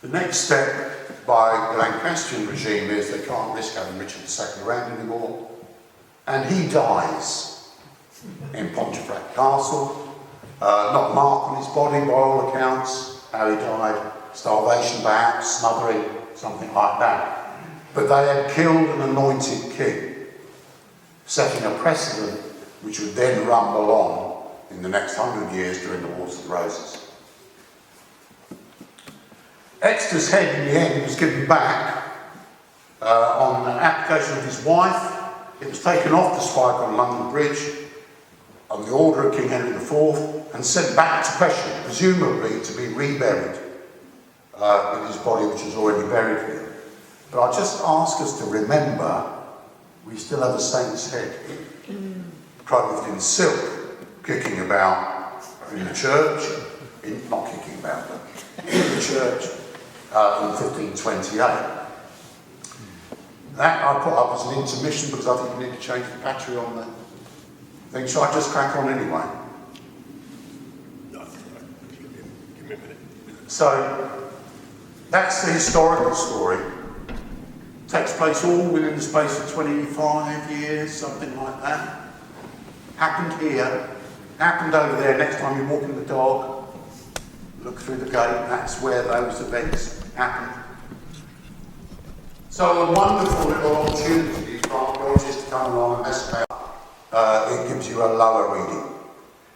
The next step by the Lancastrian regime is they can't risk having Richard II around anymore, and he dies in Pontefract Castle. Not a mark on his body by all accounts, how he died, starvation perhaps, smothering, something like that. But they had killed an anointed king, setting a precedent which would then rumble on in the next 100 years during the Wars of the Roses. Exeter's head in the end was given back on the application of his wife. It was taken off the spike on London Bridge on the order of King Henry IV and sent back to Cheshire, presumably to be reburied with his body, which was already buried here. But I just ask us to remember we still have a saint's head clothed in silk, kicking about in the church, not kicking about, but in the church in 1528. That I put up as an intermission because I think we need to change the battery on the thing. Shall I just crack on anyway? No, give me a minute. So, that's the historical story. Takes place all within the space of 25 years, something like that. Happened here, happened over there. Next time you're walking the dog, look through the gate, that's where those events happened. So a wonderful little opportunity for archaeologists to come along and mess about. It gives you a lower reading,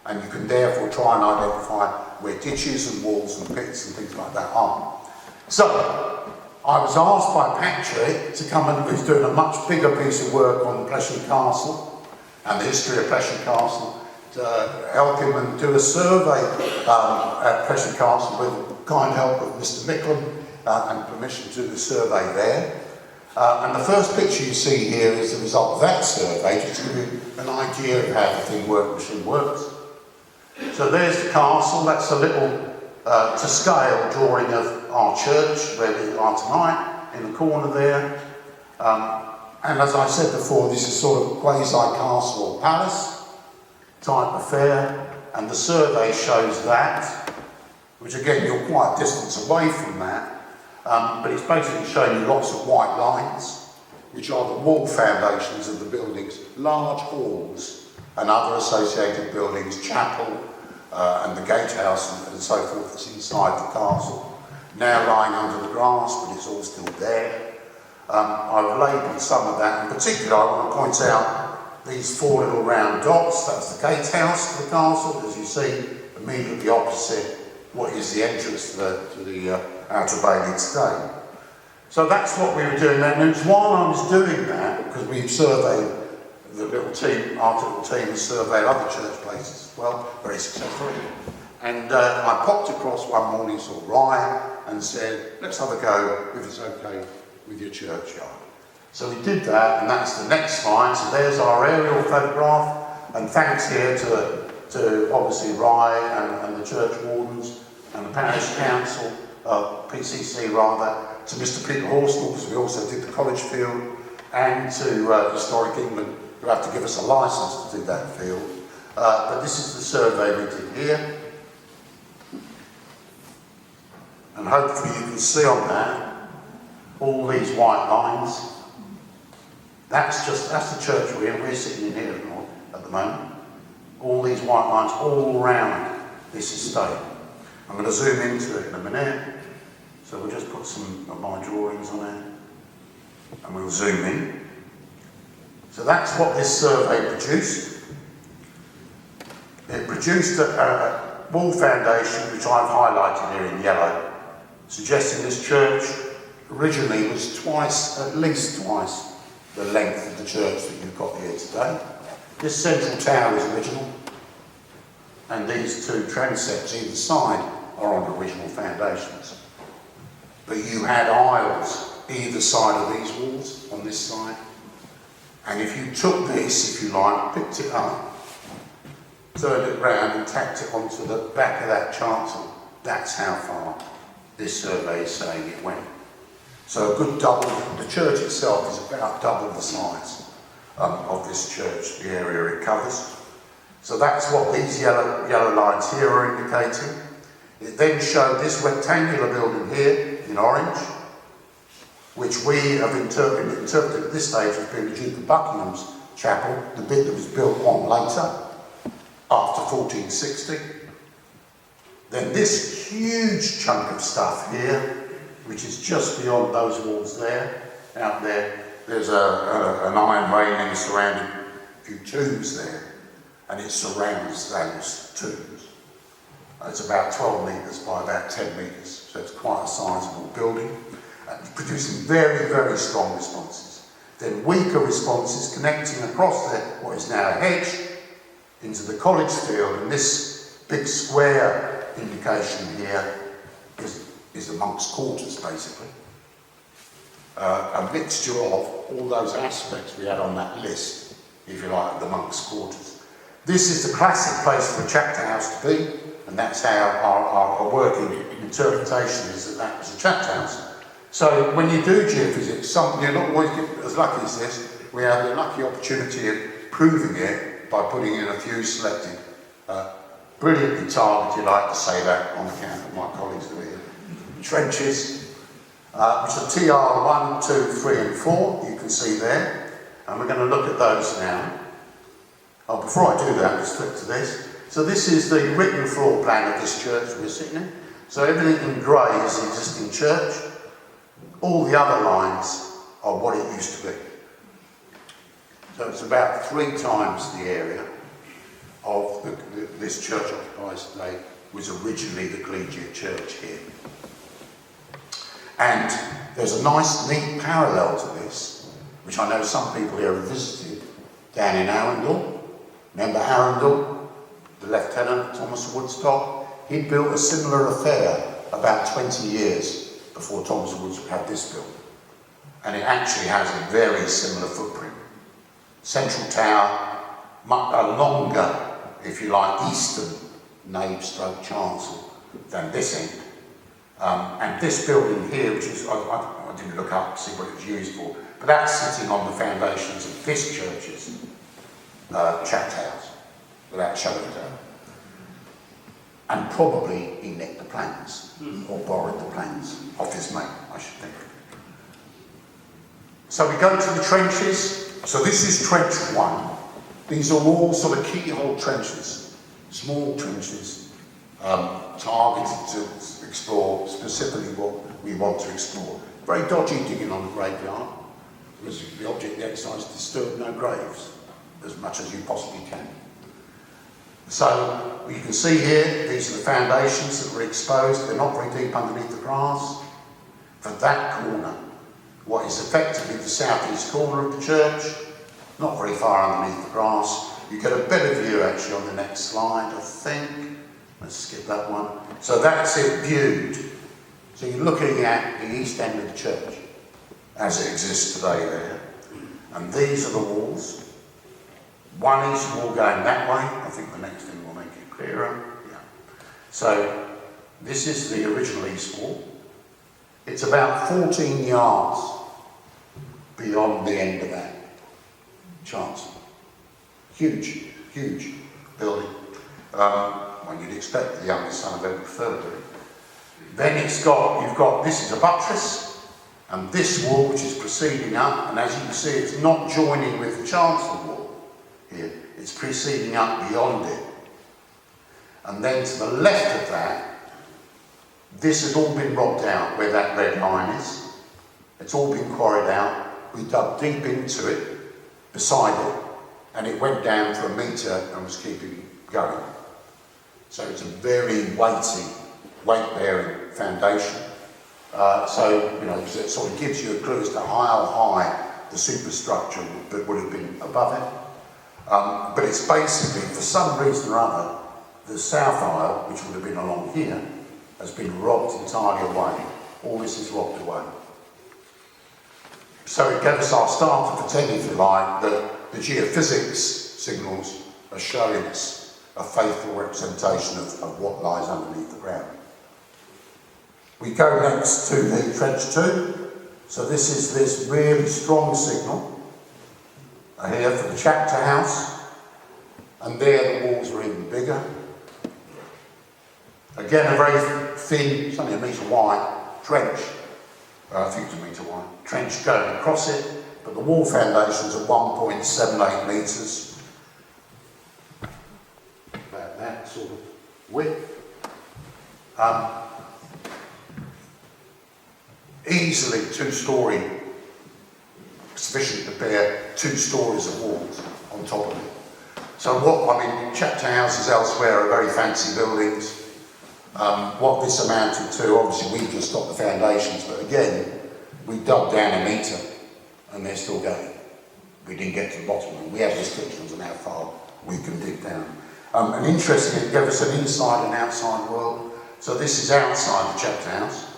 and you can therefore try and identify where ditches and walls and pits and things like that are. So, I was asked by Patrick to come and he's doing a much bigger piece of work on Plesham Castle and the history of Plesham Castle to help him and do a survey at Plesham Castle with kind help of Mr. Micklem and permission to do the survey there. And the first picture you see here is the result of that survey, just to give you an idea of how the machine works. So there's the castle, that's a little to scale drawing of our church where we are tonight, in the corner there. And as I said before, this is sort of quasi-castle or palace type affair, and the survey shows that, which again you're quite a distance away from that. But it's basically showing you lots of white lines, which are the wall foundations of the buildings, large halls and other associated buildings, chapel and the gatehouse and so forth that's inside the castle, now lying under the grass, but it's all still there. I've labelled some of that. In particular, I want to point out these four little round dots. That's the gatehouse to the castle, as you see, immediately opposite what is the entrance to the Outer Bailey today. So that's what we were doing then. And it was while I was doing that, because we surveyed the little team, our little team surveyed other church places as well, very successfully. And I popped across one morning, saw Ryan, and said, let's have a go if it's okay with your churchyard. So we did that, and that's the next slide. So there's our aerial photograph, and thanks here to obviously Rye and the church wardens and the parish council, PCC rather, to Mr. Peter Horsnell, because we also did the college field, and to Historic England, who have to give us a licence to do that field. But this is the survey we did here. And hopefully you can see on that all these white lines. That's the church we're sitting in here at the moment. All these white lines all around this estate. I'm going to zoom into it in a minute. So we'll just put some of my drawings on there. And we'll zoom in. So that's what this survey produced. It produced a wall foundation, which I've highlighted here in yellow, suggesting this church originally was at least twice the length of the church that you've got here today. This central tower is original, and these two transepts either side are on original foundations. But you had aisles either side of these walls on this side, and if you took this, if you like, picked it up, turned it round and tacked it onto the back of that chancel, that's how far this survey is saying it went. So a good double, the church itself is about double the size of this church, the area it covers. So that's what these yellow lines here are indicating. It then showed this rectangular building here in orange, which we have interpreted at this stage as being the Duke of Buckingham's chapel, the bit that was built on later, after 1460. Then this huge chunk of stuff here, which is just beyond those walls there, out there, there's an iron railing surrounding a few tombs there. and it surrounds those tombs. It's about 12 metres by about 10 metres, so it's quite a sizable building, producing very, very strong responses. Then weaker responses connecting across what is now a hedge into the college field, and this big square indication here is the monks' quarters, basically. A mixture of all those aspects we had on that list, if you like, the monks' quarters. This is the classic place for a chapter house to be, and that's how our working interpretation is, that was a chapter house. So when you do geophysics, you're not always as lucky as this. We have the lucky opportunity of proving it by putting in a few selected, brilliantly targeted, I like to say that on account of my colleagues who are here, trenches, which are TR 1, 2, 3 and 4, you can see there. And we're going to look at those now. Oh, before I do that, let's flip to this. So this is the written floor plan of this church we're sitting in. So everything in grey is the existing church. All the other lines are what it used to be. So it's about 3 times the area of this church occupies today was originally the collegiate church here. And there's a nice, neat parallel to this, which I know some people here have visited, down in Arundel. Remember Arundel, the Lieutenant Thomas Woodstock? He built a similar affair about 20 years before Thomas Woods had this built. And it actually has a very similar footprint. Central tower, much longer, if you like, eastern nave stroke chancel than this end. And this building here, which is, I didn't look up to see what it was used for, but that's sitting on the foundations of this church's chapter house, without showing it out. And probably he nicked the plans, or borrowed the plans off his mate, I should think. So we go to the trenches. So this is trench 1. These are all sort of keyhole trenches, small trenches, targeted to explore specifically what we want to explore. Very dodgy digging on the graveyard, because the object of the exercise is to disturb no graves, as much as you possibly can. So you can see here, these are the foundations that were exposed. They're not very deep underneath the grass. For that corner, what is effectively the southeast corner of the church, not very far underneath the grass. You get a better view actually on the next slide, I think. Let's skip that one. So that's it viewed. So you're looking at the east end of the church as it exists today there. And these are the walls. One east wall going that way. I think the next thing will make it clearer. Yeah. So this is the original east wall. It's about 14 yards beyond the end of that chancel. Huge, huge building. When you'd expect the youngest son of Edward III. Then you've got, this is a buttress, and this wall which is proceeding up, and as you can see it's not joining with the chancel wall here, it's proceeding up beyond it. And then to the left of that, this has all been robbed out where that red line is. It's all been quarried out. We dug deep into it, beside it, and it went down for 1 metre and was keeping going. So it's a very weight-bearing foundation. So, you know, it sort of gives you a clue as to how high the superstructure would have been above it. But it's basically, for some reason or other, the south aisle, which would have been along here, has been robbed entirely away. All this is robbed away. So it gave us our starter for 10, if you like, that the geophysics signals are showing us a faithful representation of what lies underneath the ground. We go next to the trench 2. So this is this really strong signal here for the chapter house. And there the walls are even bigger. Again, a very thin, it's only 1 metre wide, trench. I think it's 1 metre wide. Trench going across it, but the wall foundations are 1.78 metres. About that sort of width. Easily 2-storey, sufficient to bear 2 stories of walls on top of it. So chapter houses elsewhere are very fancy buildings. What this amounted to, obviously we've just got the foundations, but again, we dug down a metre and they're still going. We didn't get to the bottom of them. We have restrictions on how far we can dig down. And interestingly, it gave us an inside and outside world. So this is outside the chapter house,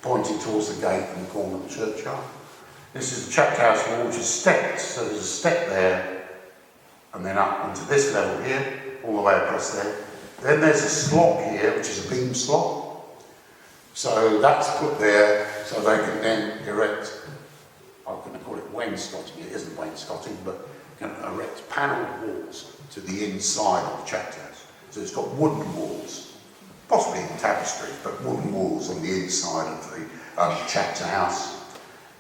pointing towards the gate in the corner of the churchyard. This is the chapter house wall, which is stepped, so there's a step there, and then up onto this level here, all the way across there. Then there's a slot here, which is a beam slot. So that's put there so they can then erect, I'm going to call it wainscoting, it isn't wainscoting, but can erect panelled walls to the inside of the chapter house. So it's got wooden walls, possibly in tapestry, but wooden walls on the inside of the chapter house.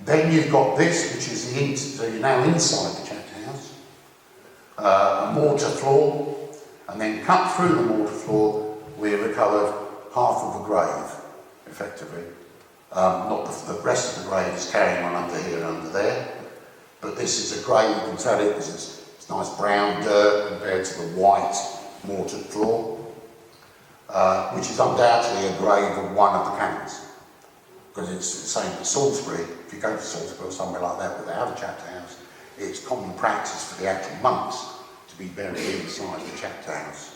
Then you've got this, which is so you're now inside the chapter house, a mortar floor, and then cut through the mortar floor, we recovered half of the grave, effectively. Not the rest of the grave is carrying on under here and under there, but this is a grave, you can tell it because it's nice brown dirt compared to the white mortared floor, which is undoubtedly a grave of one of the canons. Because it's the same at Salisbury. If you go to Salisbury or somewhere like that where they have a chapter house, it's common practice for the actual monks to be buried inside the chapter house.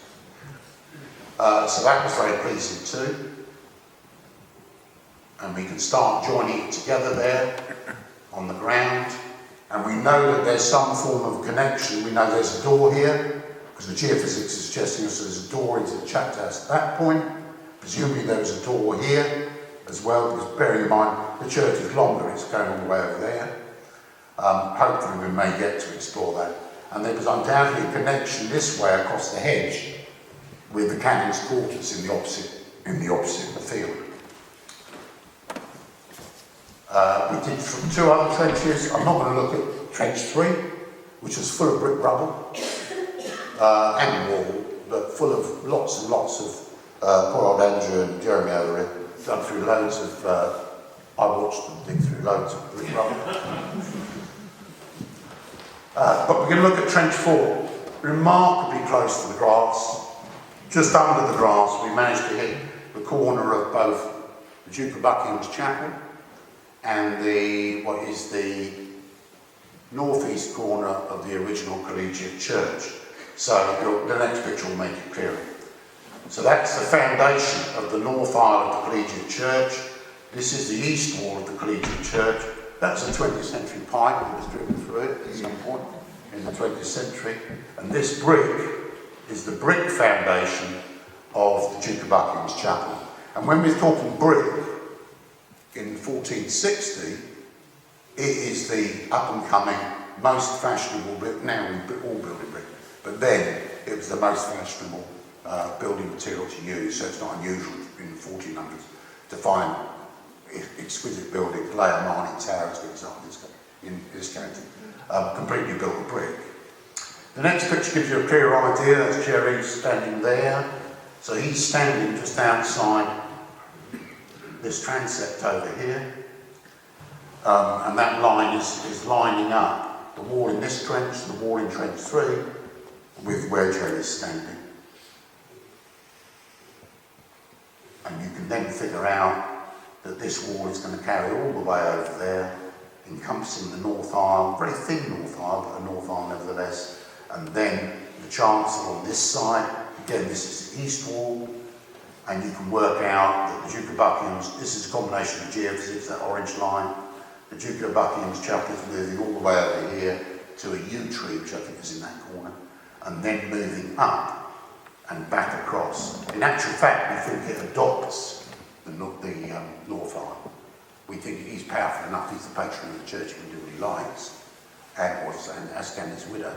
So that was very pleasing too. And we can start joining it together there on the ground. And we know that there's some form of connection. We know there's a door here, because the geophysics is suggesting us there's a door into the chapter house at that point. Presumably there was a door here as well, because bearing in mind the church is longer, it's going all the way over there. Hopefully we may get to explore that. And there was undoubtedly a connection this way across the hedge with the canons' quarters in the opposite field. We did two other trenches. I'm not going to look at trench 3, which was full of brick rubble and wall, but full of lots and lots of poor old Andrew and Jeremy over it. Dug through loads of, I watched them dig through loads of brick rubble. But we're going to look at trench 4, remarkably close to the grass. Just under the grass, we managed to hit the corner of both the Duke of Buckingham's chapel and what is the northeast corner of the original collegiate church. So the next picture will make it clearer. So that's the foundation of the north aisle of the collegiate church. This is the east wall of the collegiate church. That's a 20th century pipe that was driven through it at some point in the 20th century. And this brick is the brick foundation of the Duke of Buckingham's chapel. And when we're talking brick, in 1460, it is the up-and-coming, most fashionable brick. Now we all build in brick, but then it was the most fashionable building material to use, so it's not unusual in the 1400s to find exquisite buildings, Layer Marney Tower, as an example, in this county, completely built of brick. The next picture gives you a clearer idea. That's Jerry standing there. So he's standing just outside this transept over here, and that line is lining up the wall in this trench, the wall in trench 3, with where Jerry is standing. And you can then figure out that this wall is going to carry all the way over there, encompassing the north aisle, very thin north aisle, but a north aisle nevertheless, and then the chancel on this side. Again, this is the east wall, and you can work out that the Duke of Buckingham's, this is a combination of geophysics, that orange line. The Duke of Buckingham's chapel is moving all the way over here to a yew tree, which I think is in that corner, and then moving up and back across. In actual fact, we think it adopts the north aisle. We think he's powerful enough, he's the patron of the church, he can do what he likes, and as can his widow.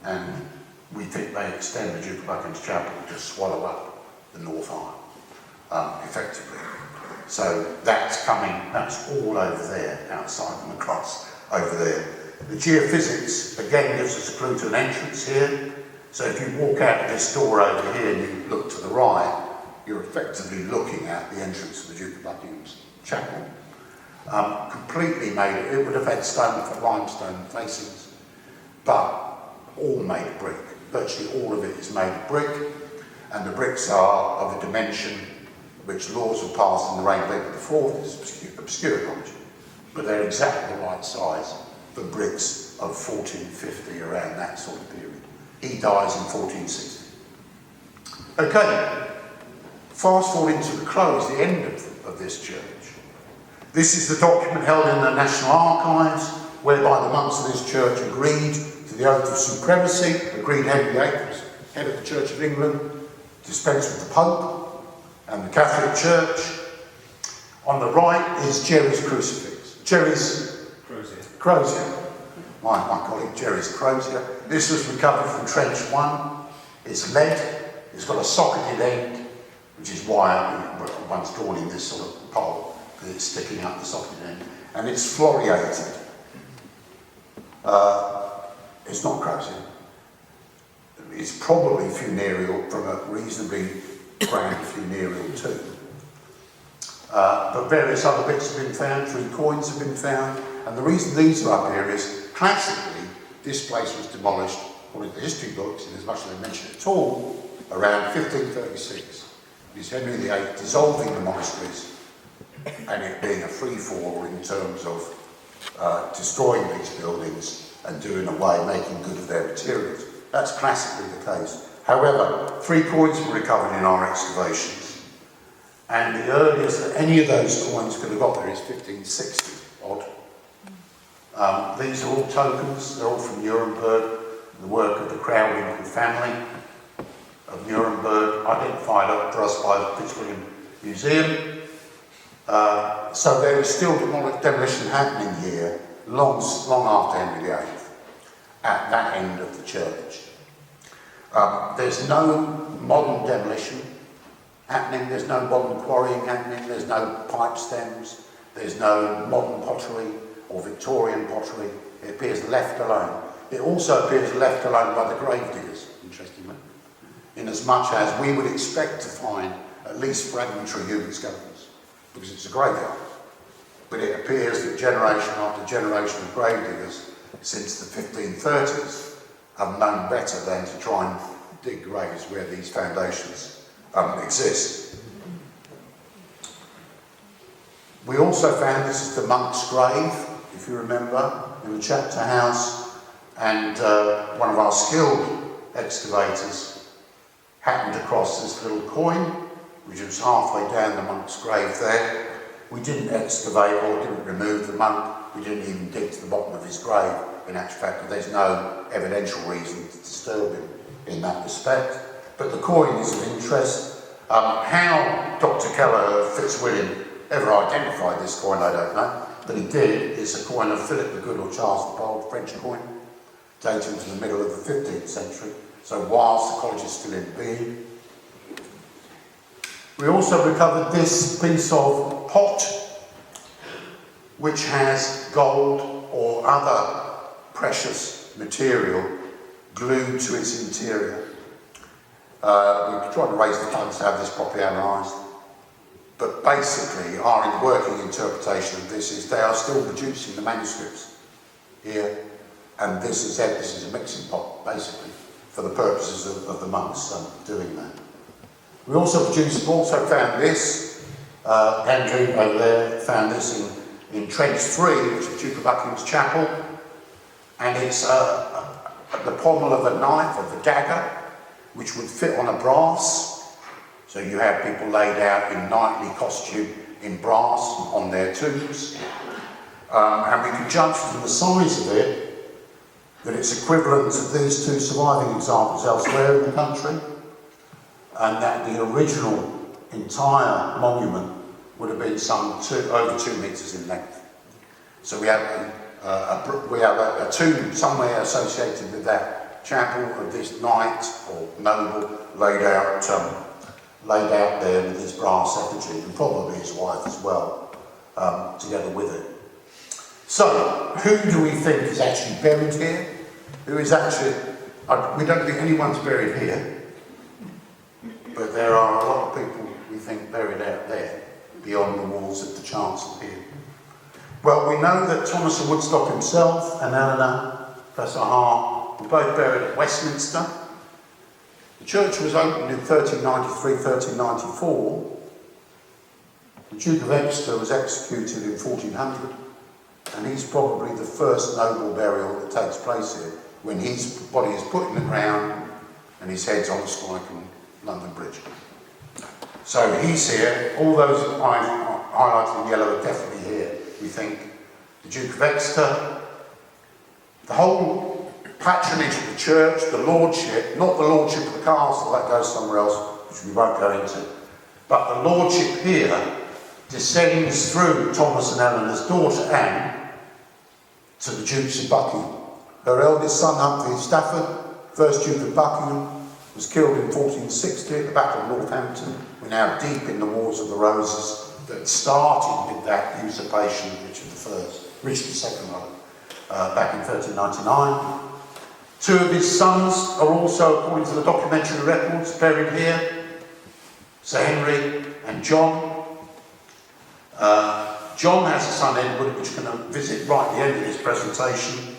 And we think they extend the Duke of Buckingham's chapel to swallow up the north aisle, effectively. So that's all over there, outside on the cross, over there. The geophysics, again, gives us a clue to an entrance here. So if you walk out of this door over here and you look to the right, you're effectively looking at the entrance of the Duke of Buckingham's chapel. Completely made, it would have had limestone facings, but all made of brick. virtually all of it is made of brick, and the bricks are of a dimension which laws were passed in the reign of Edward IV. This is obscure knowledge, but they're exactly the right size for bricks of 1450, around that sort of period. He dies in 1460. Okay, fast forward into the close, the end of this church. This is the document held in the National Archives, whereby the monks of this church agreed to the oath of supremacy, agreed Henry VIII was head of the Church of England, dispensed with the Pope and the Catholic Church. On the right is Jerry's crucifix. Jerry's crozier. My colleague Jerry's crozier. This was recovered from Trench 1. It's lead. It's got a socketed end, which is why one's drawn in this sort of pole, because it's sticking out the socketed end. And it's floriated. It's not crozier. It's probably funereal from a reasonably grand funereal tomb. But various other bits have been found, 3 coins have been found, and the reason these are up here is, classically, this place was demolished, according to the history books, in as much as they mention it at all, around 1536. It is Henry VIII dissolving the monasteries, and it being a free-for-all in terms of destroying these buildings and doing away, making good of their materials. That's classically the case. However, 3 coins were recovered in our excavations, and the earliest that any of those coins could have got there is 1560 odd. These are all tokens, they're all from Nuremberg, the work of the Crowdington family of Nuremberg, identified up for us by the Fitzwilliam Museum. So there is still demolition happening here, long after Henry VIII, at that end of the church. There's no modern demolition happening, there's no modern quarrying happening, there's no pipe stems, there's no modern pottery or Victorian pottery. It appears left alone. It also appears left alone by the grave diggers, interestingly, inasmuch as we would expect to find at least fragmentary human skeletons, because it's a graveyard. But it appears that generation after generation of grave diggers since the 1530s have known better than to try and dig graves where these foundations exist. We also found, this is the monk's grave, if you remember, in the chapter house, and one of our skilled excavators happened across this little coin, which was halfway down the monk's grave there. We didn't excavate or didn't remove the monk, we didn't even dig to the bottom of his grave, in actual fact, because there's no evidential reason to disturb him in that respect. But the coin is of interest. How Dr. Keller Fitzwilliam ever identified this coin, I don't know, but he did. It's a coin of Philip the Good or Charles the Bold, French coin, dating to the middle of the 15th century, so whilst the college is still in being. We also recovered this piece of pot, which has gold or other precious material glued to its interior. We've tried to raise the funds to have this properly analysed, but basically our working interpretation of this is they are still producing the manuscripts here, and this is a mixing pot, basically, for the purposes of the monks doing that. We also found this, Andrew over there found this in Trench 3, which is Duke of Buckingham's chapel, and it's the pommel of a knife, of a dagger, which would fit on a brass. So you have people laid out in knightly costume in brass on their tombs. And we can judge from the size of it that it's equivalent to these 2 surviving examples elsewhere in the country, and that the original entire monument would have been over 2 metres in length. So we have a tomb somewhere associated with that chapel of this knight or noble laid out there with his brass effigy, and probably his wife as well, together with it. So, who do we think is actually buried here? Who is actually... we don't think anyone's buried here, but there are a lot of people we think buried out there, beyond the walls of the chancel here. Well, we know that Thomas of Woodstock himself and Eleanor, Professor Hart, were both buried at Westminster The church was opened in 1393, 1394. The Duke of Exeter was executed in 1400, and he's probably the first noble burial that takes place here, when his body is put in the ground and his head's on the spike in London Bridge. So he's here. All those I've highlighted in yellow are definitely here, we think. The Duke of Exeter, the whole patronage of the church, the lordship, not the lordship of the castle, that goes somewhere else, which we won't go into, but the lordship here descends through Thomas and Eleanor's daughter Anne to the Dukes of Buckingham. Her eldest son, Humphrey of Stafford, first Duke of Buckingham, was killed in 1460 at the Battle of Northampton. We're now deep in the Wars of the Roses that started with that usurpation of Richard II, back in 1399. Two of his sons are also, according to the documentary records, buried here, Sir Henry and John. John has a son, Edward, which we're going to visit right at the end of this presentation.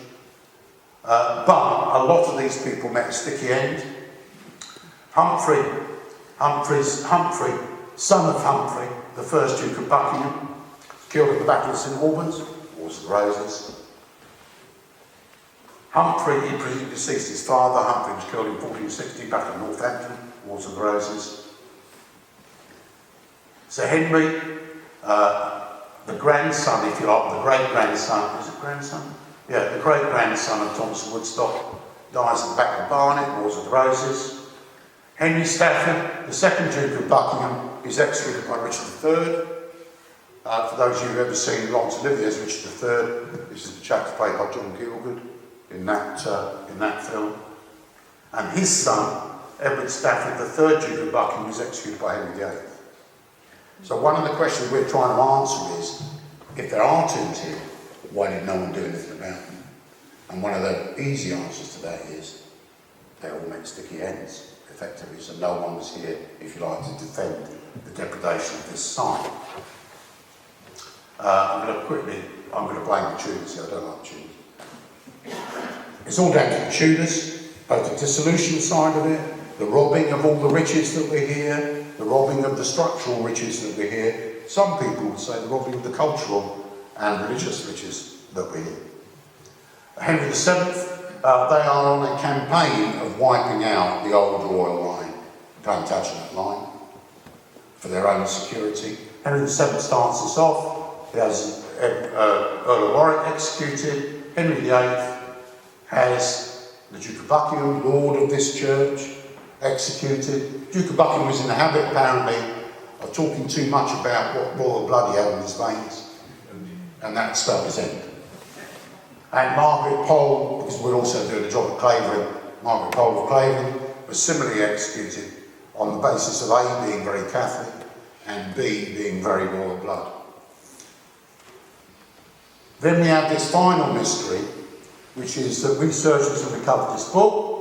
But a lot of these people met a sticky end. Humphrey, son of Humphrey, the first Duke of Buckingham, killed at the Battle of St Albans, Wars of the Roses. Humphrey, he predeceased his father. Humphrey was killed in 1460, Battle of Northampton, Wars of the Roses. Sir Henry, the grandson, if you like, the great-grandson, is it grandson? Yeah, the great-grandson of Thomas of Woodstock, dies at the Battle of Barnet, Wars of the Roses. Henry Stafford, the second Duke of Buckingham, is executed by Richard III. For those of you who've ever seen Laurence Olivier's Richard III, this is the chap played by John Gielgud in that film. And his son, Edward Stafford, the third Duke of Buckingham, was executed by Henry VIII. So one of the questions we're trying to answer is, if there are tombs here, why did no one do anything about them? And one of the easy answers to that is, they all met sticky ends, effectively, so no one was here, if you like, to defend the depredation of this site. I'm going to blame the Tudors here, I don't like the Tudors. It's all down to the Tudors, both the dissolution side of it, the robbing of all the riches that we're here, the robbing of the structural riches that we're here. Some people would say the robbing of the cultural and religious riches that we're here. Henry VII, they are on a campaign of wiping out the old royal line. Don't touch that line for their own security. Henry VII starts this off. He has Earl of Warwick executed. Henry VIII has the Duke of Buckingham, Lord of this church, executed. Duke of Buckingham was in the habit, apparently, of talking too much about what royal blood he had in his veins, and that spelled his end. And Margaret Pole, because we're also doing a job at Clavering, Margaret Pole of Clavering was similarly executed on the basis of A, being very Catholic, and B, being very royal blood. Then we have this final mystery, which is that researchers have recovered this book,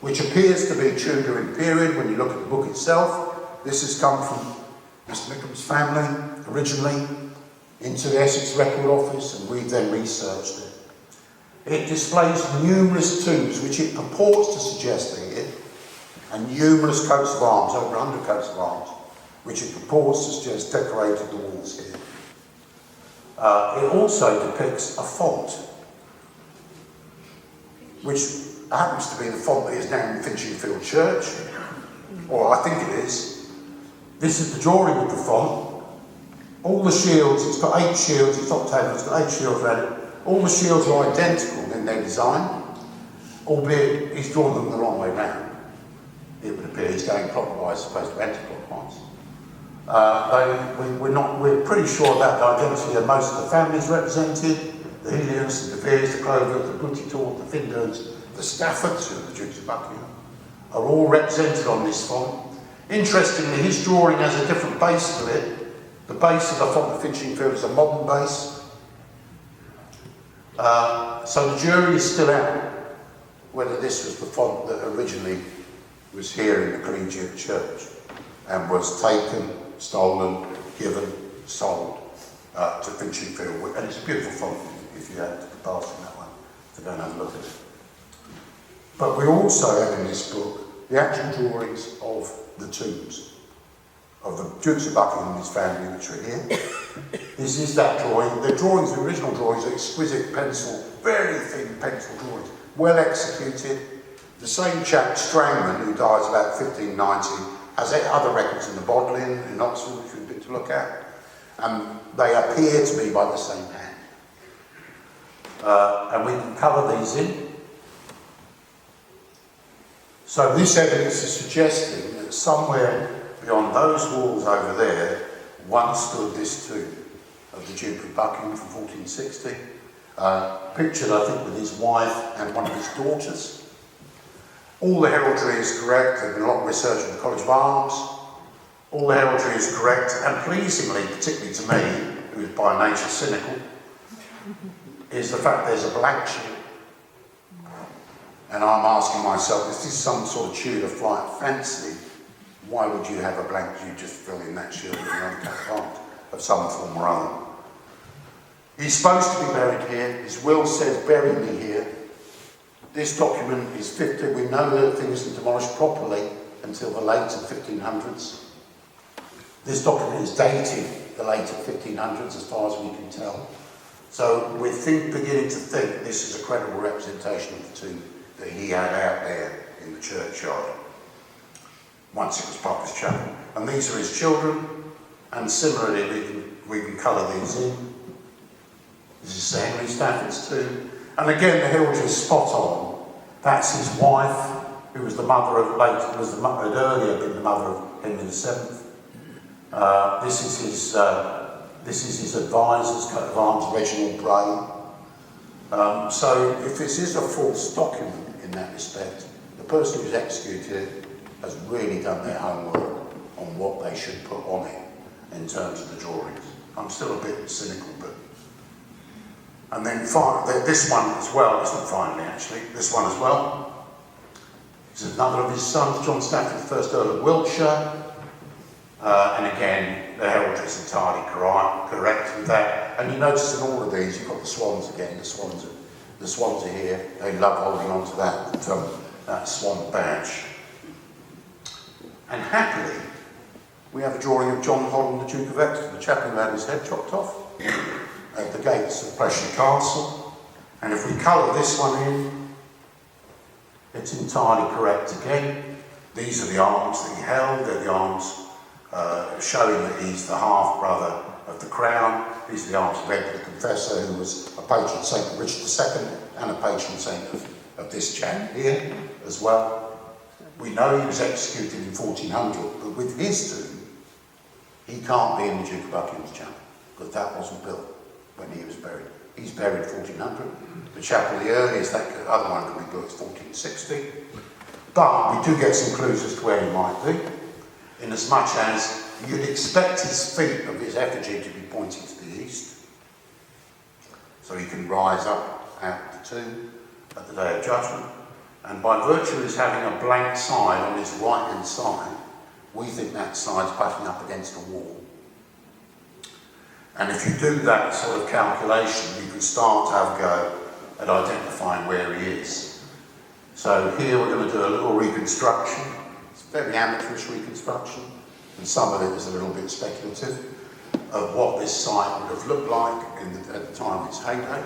which appears to be Tudor period when you look at the book itself. This has come from Mr. Mickham's family originally into the Essex Record Office, and we've then researched it. It displays numerous tombs, which it purports to suggest are here, and numerous coats of arms, over 100 coats of arms, which it purports to suggest decorated the walls here. It also depicts a font, which happens to be the font that is now in Finchleyfield Church, or I think it is. This is the drawing of the font. All the shields, it's got 8 shields, it's not 10, it's got 8 shields around it. All the shields are identical in their design, albeit he's drawn them the wrong way round. It would appear he's going clockwise as opposed to anti-clockwise. We're pretty sure about the identity of most of the families represented: the Helians, the De Veres, the Clovers, the Buttitor, the Findons, the Staffords, who are the Dukes of Buckingham, are all represented on this font. Interestingly, his drawing has a different base to it. The base of the font of Finchleyfield is a modern base. So the jury is still out whether this was the font that originally was here in the Collegiate Church and was taken, stolen, given, sold to Finchleyfield. And it's a beautiful font if you had to pass in that one to go and have a look at it. But we also have in this book the actual drawings of the tombs of the Dukes of Buckingham and his family, which are here. This is that drawing. The drawings, the original drawings, are exquisite pencil, very thin pencil drawings, well executed. The same chap, Strangman, who dies about 1590, has other records in the Bodleian in Oxford, which we've been to look at, and they appear to be by the same hand. And we can colour these in. So this evidence is suggesting that somewhere beyond those walls over there once stood this tomb of the Duke of Buckingham from 1460, pictured, I think, with his wife and one of his daughters. All the heraldry is correct. There's been a lot of research at the College of Arms. All the heraldry is correct, and pleasingly, particularly to me, who is by nature cynical, is the fact there's a blank sheet. And I'm asking myself, is this some sort of Tudor flight fancy? Why would you have a blank? You just fill in that shield with another coat of arms of some form or other. He's supposed to be buried here. His will says, bury me here. This document is 50. We know that thing isn't demolished properly until the late 1500s. This document is dated the late 1500s as far as we can tell. So we're beginning to think this is a credible representation of the tomb that he had out there in the churchyard once it was part of his chapel. And these are his children, and similarly we can colour these in. This is Sir Henry Stafford's tomb. And again, the heraldry is spot on. That's his wife, who was the mother of had earlier been the mother of Henry VII. This is his advisor's coat of arms, Reginald Bray. So if this is a false document in that respect, the person who's executed it has really done their homework on what they should put on it in terms of the drawings. I'm still a bit cynical, but... And then this one as well, isn't finally actually, this one as well. This is another of his sons, John Stafford, 1st Earl of Wiltshire. And again, the heraldry is entirely correct with that. And you notice in all of these, you've got the swans again. The swans are here. They love holding on to that swan badge. And happily, we have a drawing of John Holland, the Duke of Exeter, the chaplain who had his head chopped off at the gates of Preston Castle. And if we colour this one in, it's entirely correct again. These are the arms that he held. They're the arms showing that he's the half-brother of the crown. These are the arms of Edward the Confessor, who was a patron saint of Richard II and a patron saint of this chap here as well. We know he was executed in 1400, but with his tomb, he can't be in the Duke of Buckingham's chapel, because that wasn't built when he was buried. He's buried 1400. The chapel, the earliest that other one could be built is 1460. But we do get some clues as to where he might be, in as much as you'd expect his feet of his effigy to be pointing to the east, so he can rise up out of the tomb at the Day of Judgment. And by virtue of his having a blank side on his right-hand side, we think that side's butting up against a wall. And if you do that sort of calculation, you can start to have a go at identifying where he is. So here we're going to do a little reconstruction. It's a very amateurish reconstruction, and some of it is a little bit speculative, of what this site would have looked like at the time of its heyday,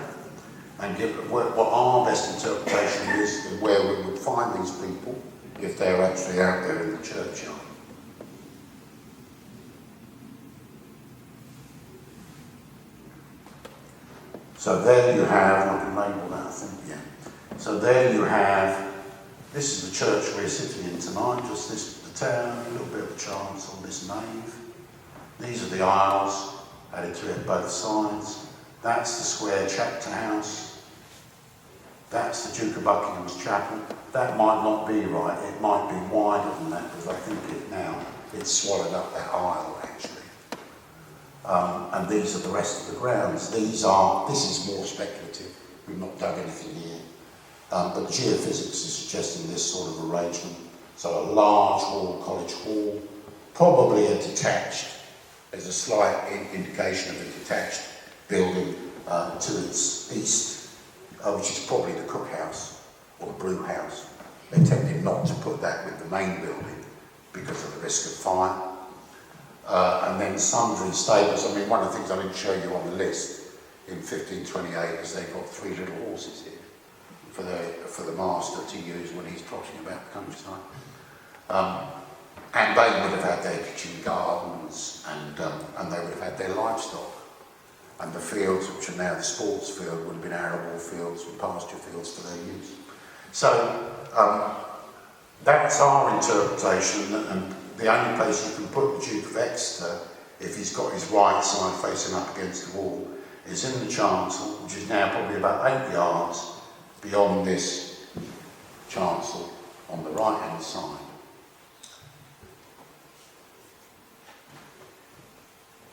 and give what our best interpretation is of where we would find these people if they're actually out there in the churchyard. So there you have, I can label that I think, yeah. So there you have, this is the church we're sitting in tonight, just the town, a little bit of the chancel, this nave. These are the aisles added to it both sides. That's the square chapter house. That's the Duke of Buckingham's chapel. That might not be right. It might be wider than that, because I think it's swallowed up that aisle actually. And these are the rest of the grounds. This is more speculative. We've not dug anything here. But the geophysics is suggesting this sort of arrangement. So a large hall, College Hall, probably a detached, there's a slight indication of a detached building to its east, which is probably the cookhouse or the brew house. They tended not to put that with the main building because of the risk of fire. And then sundry stables. I mean, one of the things I didn't show you on the list in 1528 is they've got 3 little horses here for the master to use when he's trotting about the countryside. And they would have had their kitchen gardens, and they would have had their livestock. And the fields, which are now the sports field, would have been arable fields and pasture fields for their use. So that's our interpretation, and the only place you can put the Duke of Exeter, if he's got his right side facing up against the wall, is in the chancel, which is now probably about 8 yards beyond this chancel on the right-hand side.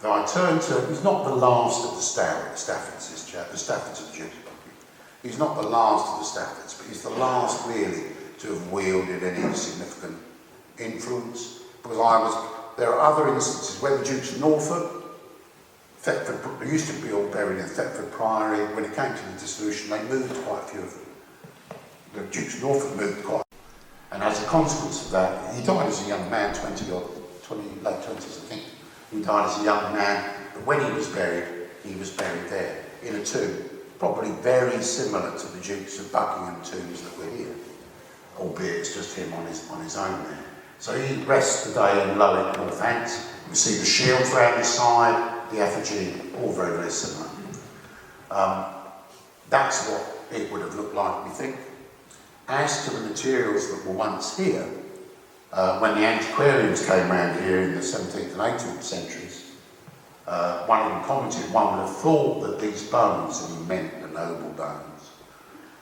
Now I turn to, he's not the last of the Staffords, this chap, the Staffords of the Duke. He's not the last of the Staffords, but he's the last really to have wielded any significant influence. Because there are other instances where the Dukes of Norfolk, Thetford, they used to be all buried in Thetford Priory. When it came to the dissolution, they moved quite a few of them. The Dukes of Norfolk moved quite, and as a consequence of that, he died as a young man, late 20s, I think. He died as a young man, but when he was buried there in a tomb, probably very similar to the Dukes of Buckingham tombs that were here, albeit it's just him on his own there. So he rests today in Lowick, Northampton. You see the shields round his side, the effigy, all very, very similar. That's what it would have looked like, we think. As to the materials that were once here, when the antiquarians came around here in the 17th and 18th centuries, one of them commented, one would have thought that these bones, and he meant the noble bones,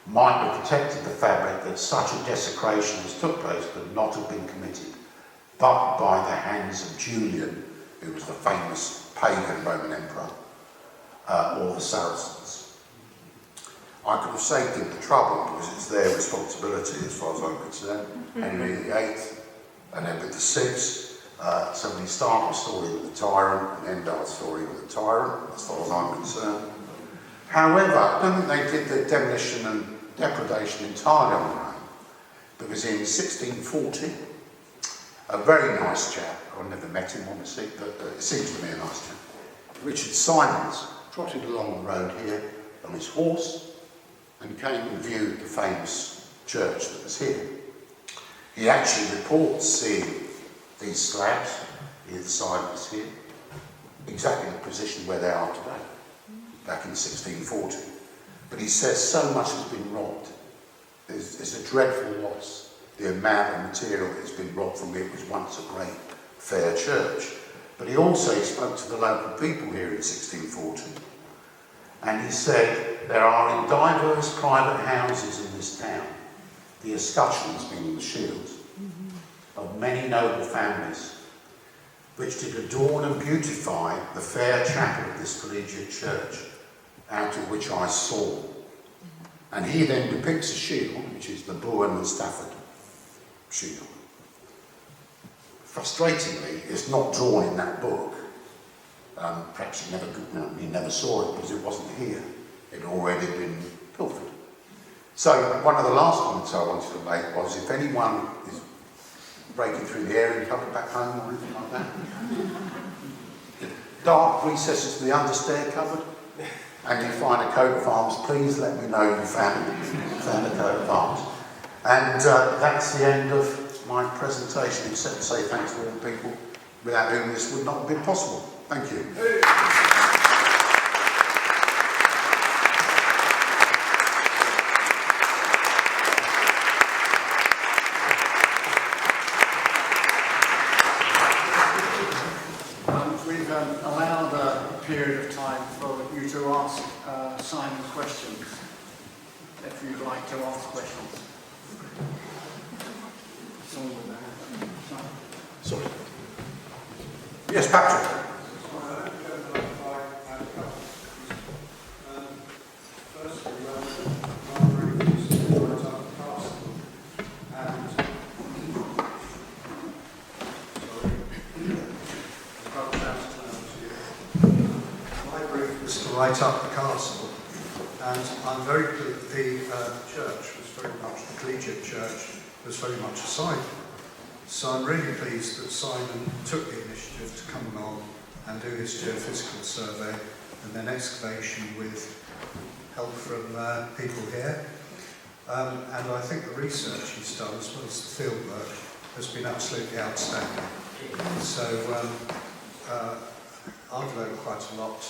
might have protected the fabric that such a desecration as took place could not have been committed, but by the hands of Julian, who was the famous pagan Roman emperor, or the Saracens. I could have saved him the trouble because it's their responsibility as far as I'm concerned. Henry VIII and Edward VI, so we start our story with the tyrant and end our story with the tyrant, as far as I'm concerned. However, I don't think they did the demolition and depredation entirely on their own, because in 1640, a very nice chap, I've never met him obviously, but it seems to me a nice chap, Richard Simons, trotted along the road here on his horse and came and viewed the famous church that was here. He actually reports seeing these slabs, either side of us here, exactly in the position where they are today, back in 1640. But he says so much has been robbed. There's a dreadful loss. The amount of material that has been robbed from it was once a great fair church. But he also spoke to the local people here in 1640. And he said, there are in divers private houses in this town, the escutcheons, meaning the shields, of many noble families, which did adorn and beautify the fair chapel of this collegiate church, out of which I saw. And he then depicts a shield, which is the Bowen and Stafford shield. Frustratingly, it's not drawn in that book. Perhaps he never saw it because it wasn't here. It had already been pilfered. So one of the last comments I wanted to make was, if anyone is breaking through the area cupboard back home or anything like that, the dark recesses of the understair cupboard, and you find a coat of arms, please let me know you found a coat of arms. And that's the end of my presentation, except to say thanks to all the people without whom this would not have been possible. Thank you. We've allowed a period of time for you to ask Simon questions, if you'd like to ask questions. Sorry. Yes, Patrick. Right up the castle, and I'm very pleased the church was very much the collegiate church was very much a side one. So I'm really pleased that Simon took the initiative to come along and do his geophysical survey and then excavation with help from people here. And I think the research he's done, as well as the field work, has been absolutely outstanding. So I've learned quite a lot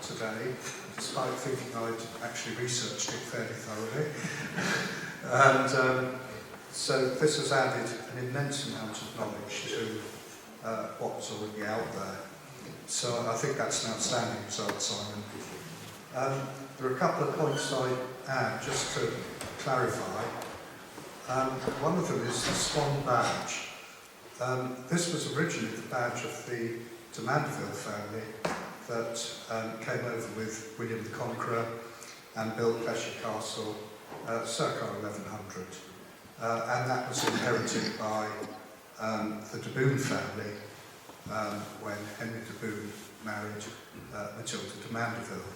today, despite thinking I'd actually researched it fairly thoroughly. And so this has added an immense amount of knowledge to what's already out there. So I think that's an outstanding result, Simon. There are a couple of points I add just to clarify. One of them is the Swan badge. This was originally the badge of the de Mandeville family that came over with William the Conqueror and built Pleshey Castle circa 1100. And that was inherited by the de Boon family when Henry de Boon married Matilda de Mandeville,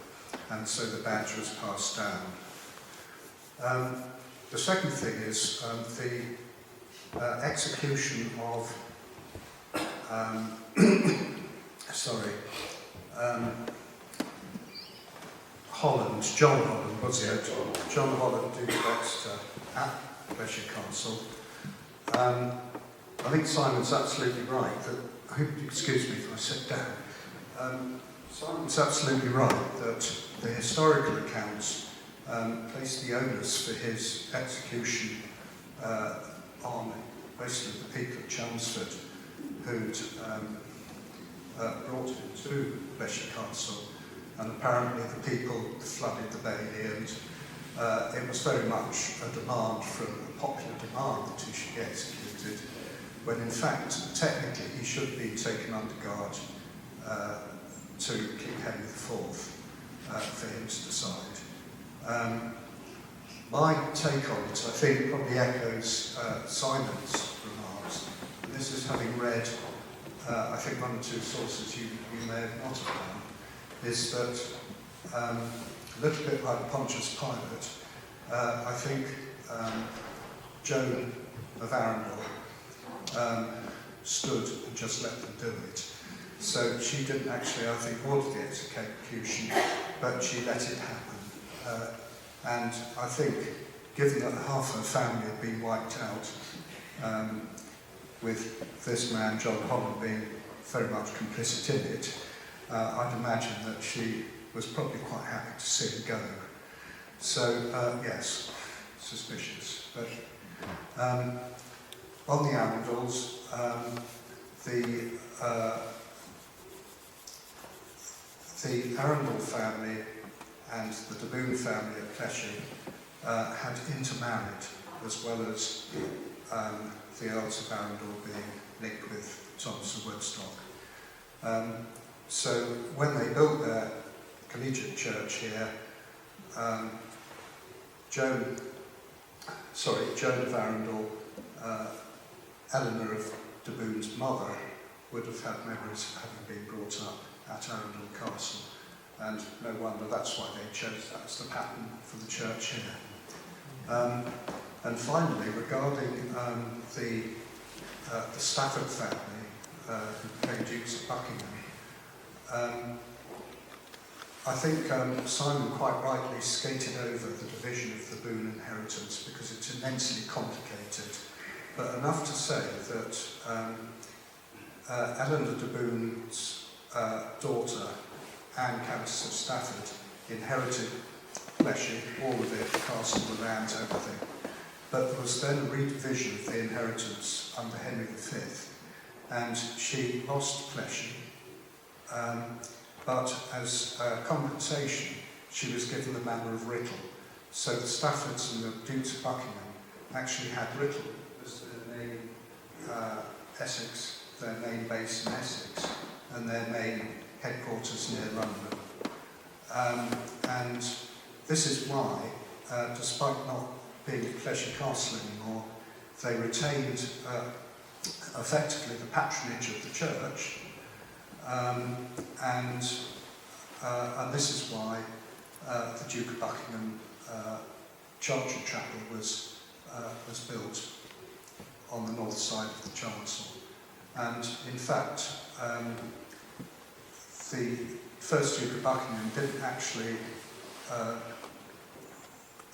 and so the badge was passed down. The second thing is the execution of Holland, John Holland, was it? John Holland, Duke of Exeter, at Pleshey Castle. I think Simon's absolutely right that, excuse me if I sit down, Simon's absolutely right that the historical accounts place the onus for his execution on basically the people of Chelmsford who'd brought him to Pleshey Castle, and apparently the people flooded the bailey, and it was very much a demand from a popular demand that he should be executed, when in fact technically he should be taken under guard to King Henry IV for him to decide. My take on it, I think, probably echoes Simon's remarks. And this is having read, I think, one or two sources you may have not have done, is that a little bit like Pontius Pilate, I think Joan of Arundel stood and just let them do it. So she didn't actually, I think, order the execution, but she let it happen. And I think, given that half her family had been wiped out, with this man, John Holland, being very much complicit in it, I'd imagine that she was probably quite happy to see it go. So, yes, suspicious. But on the Arundels, the Arundel family and the de Boon family at Pleshey had intermarried, as well as the Earls of Arundel being linked with Thomas of Woodstock. So when they built their collegiate church here, Joan of Arundel, Eleanor of de Boon's mother, would have had memories of having been brought up at Arundel Castle, and no wonder that's why they chose that as the pattern for the church here. And finally, regarding the Stafford family, who became Dukes of Buckingham, I think Simon quite rightly skated over the division of the Boon inheritance because it's immensely complicated, but enough to say that Eleanor de Boon's daughter, Anne Countess of Stafford, inherited Pleshey, all of it, the castle, the lands, everything. But there was then a redivision of the inheritance under Henry V, and she lost Pleshey. But as compensation, she was given the manor of Writtle. So the Staffords and the Dukes of Buckingham actually had Writtle as their main Essex, their main base in Essex, and their main headquarters near London. And this is why, despite not being at Pleshey Castle anymore, they retained effectively the patronage of the church. And this is why the Duke of Buckingham Church and Chapel was built on the north side of the chancel. And in fact, the first Duke of Buckingham didn't actually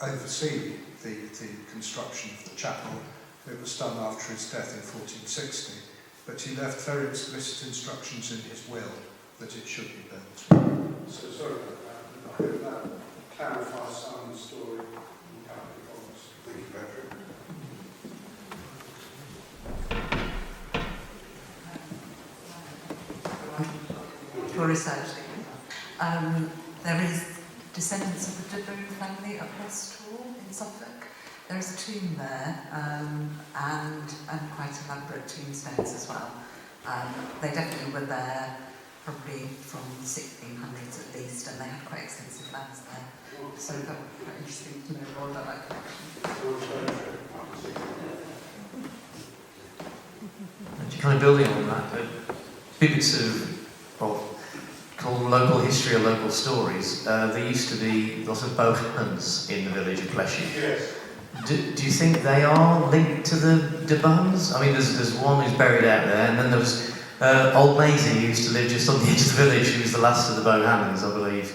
oversee the construction of the chapel. It was done after his death in 1460, but he left very explicit instructions in his will that it should be built. So sorry about that, and I hope that clarifies Simon's story in Catholic Promise. Thank you, Patrick. For research. There is descendants of the Dubrow family at Hall in Suffolk. There is a tomb there, and quite elaborate tombstones as well. They definitely were there probably from the 1600s at least, and they had quite extensive lands there. So that would be quite interesting to know more about that connection. Kind of building on that, people sort of, well, call them local history or local stories. There used to be lots of bohans in the village of Pleshy. Yes. Do you think they are linked to the Buns? I mean, there's one who's buried out there, and then there was old Maisie, who used to live just on the edge of the village. She was the last of the Bohannans, I believe.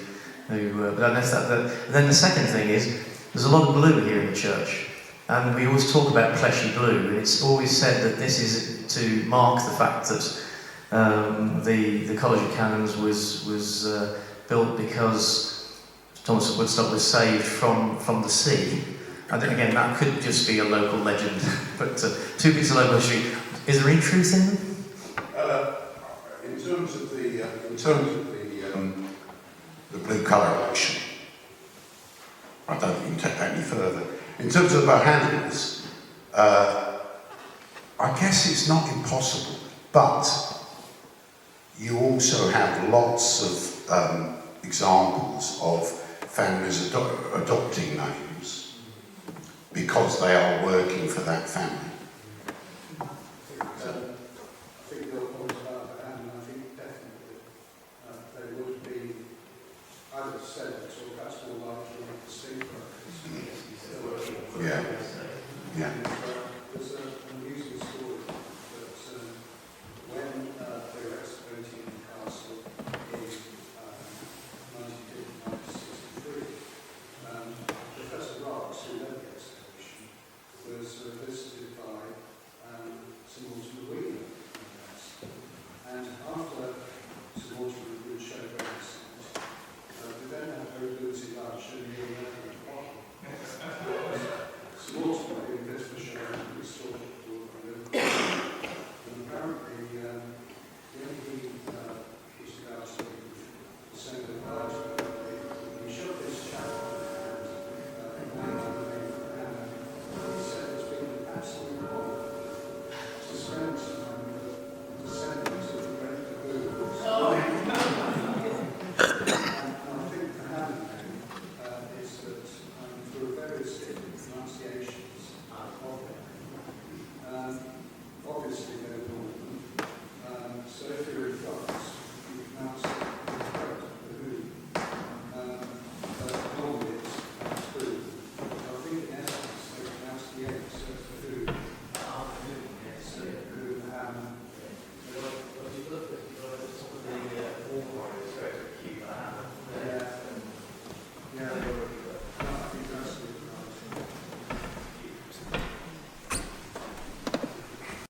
Who, but unless then the second thing is, there's a lot of blue here in the church, and we always talk about Pleshy blue. It's always said that this is to mark the fact that the College of Canons was built because Thomas of Woodstock was saved from the sea. And then again, that could just be a local legend, but two bits of local history. Is there any truth in them? In terms of the blue coloration, I don't think you can take that any further. In terms of the Bohannans, I guess it's not impossible, but you also have lots of examples of families adopting names because they are working for that family. I think your point about that, and I think definitely they would be either separate or perhaps more likely distinct workers. Yeah. Yeah. There's an amusing story that when they were excavating the castle in 1963, Professor Rocks, who led the excavation, was visited by Sir Mortimer Wheeler. And after Sir Mortimer would show very site, we then had a very boozy lunch and he went to the bottle. Sir Mortimer, being a bit of a show, restored it to and apparently when he was about to send it out, he showed this chap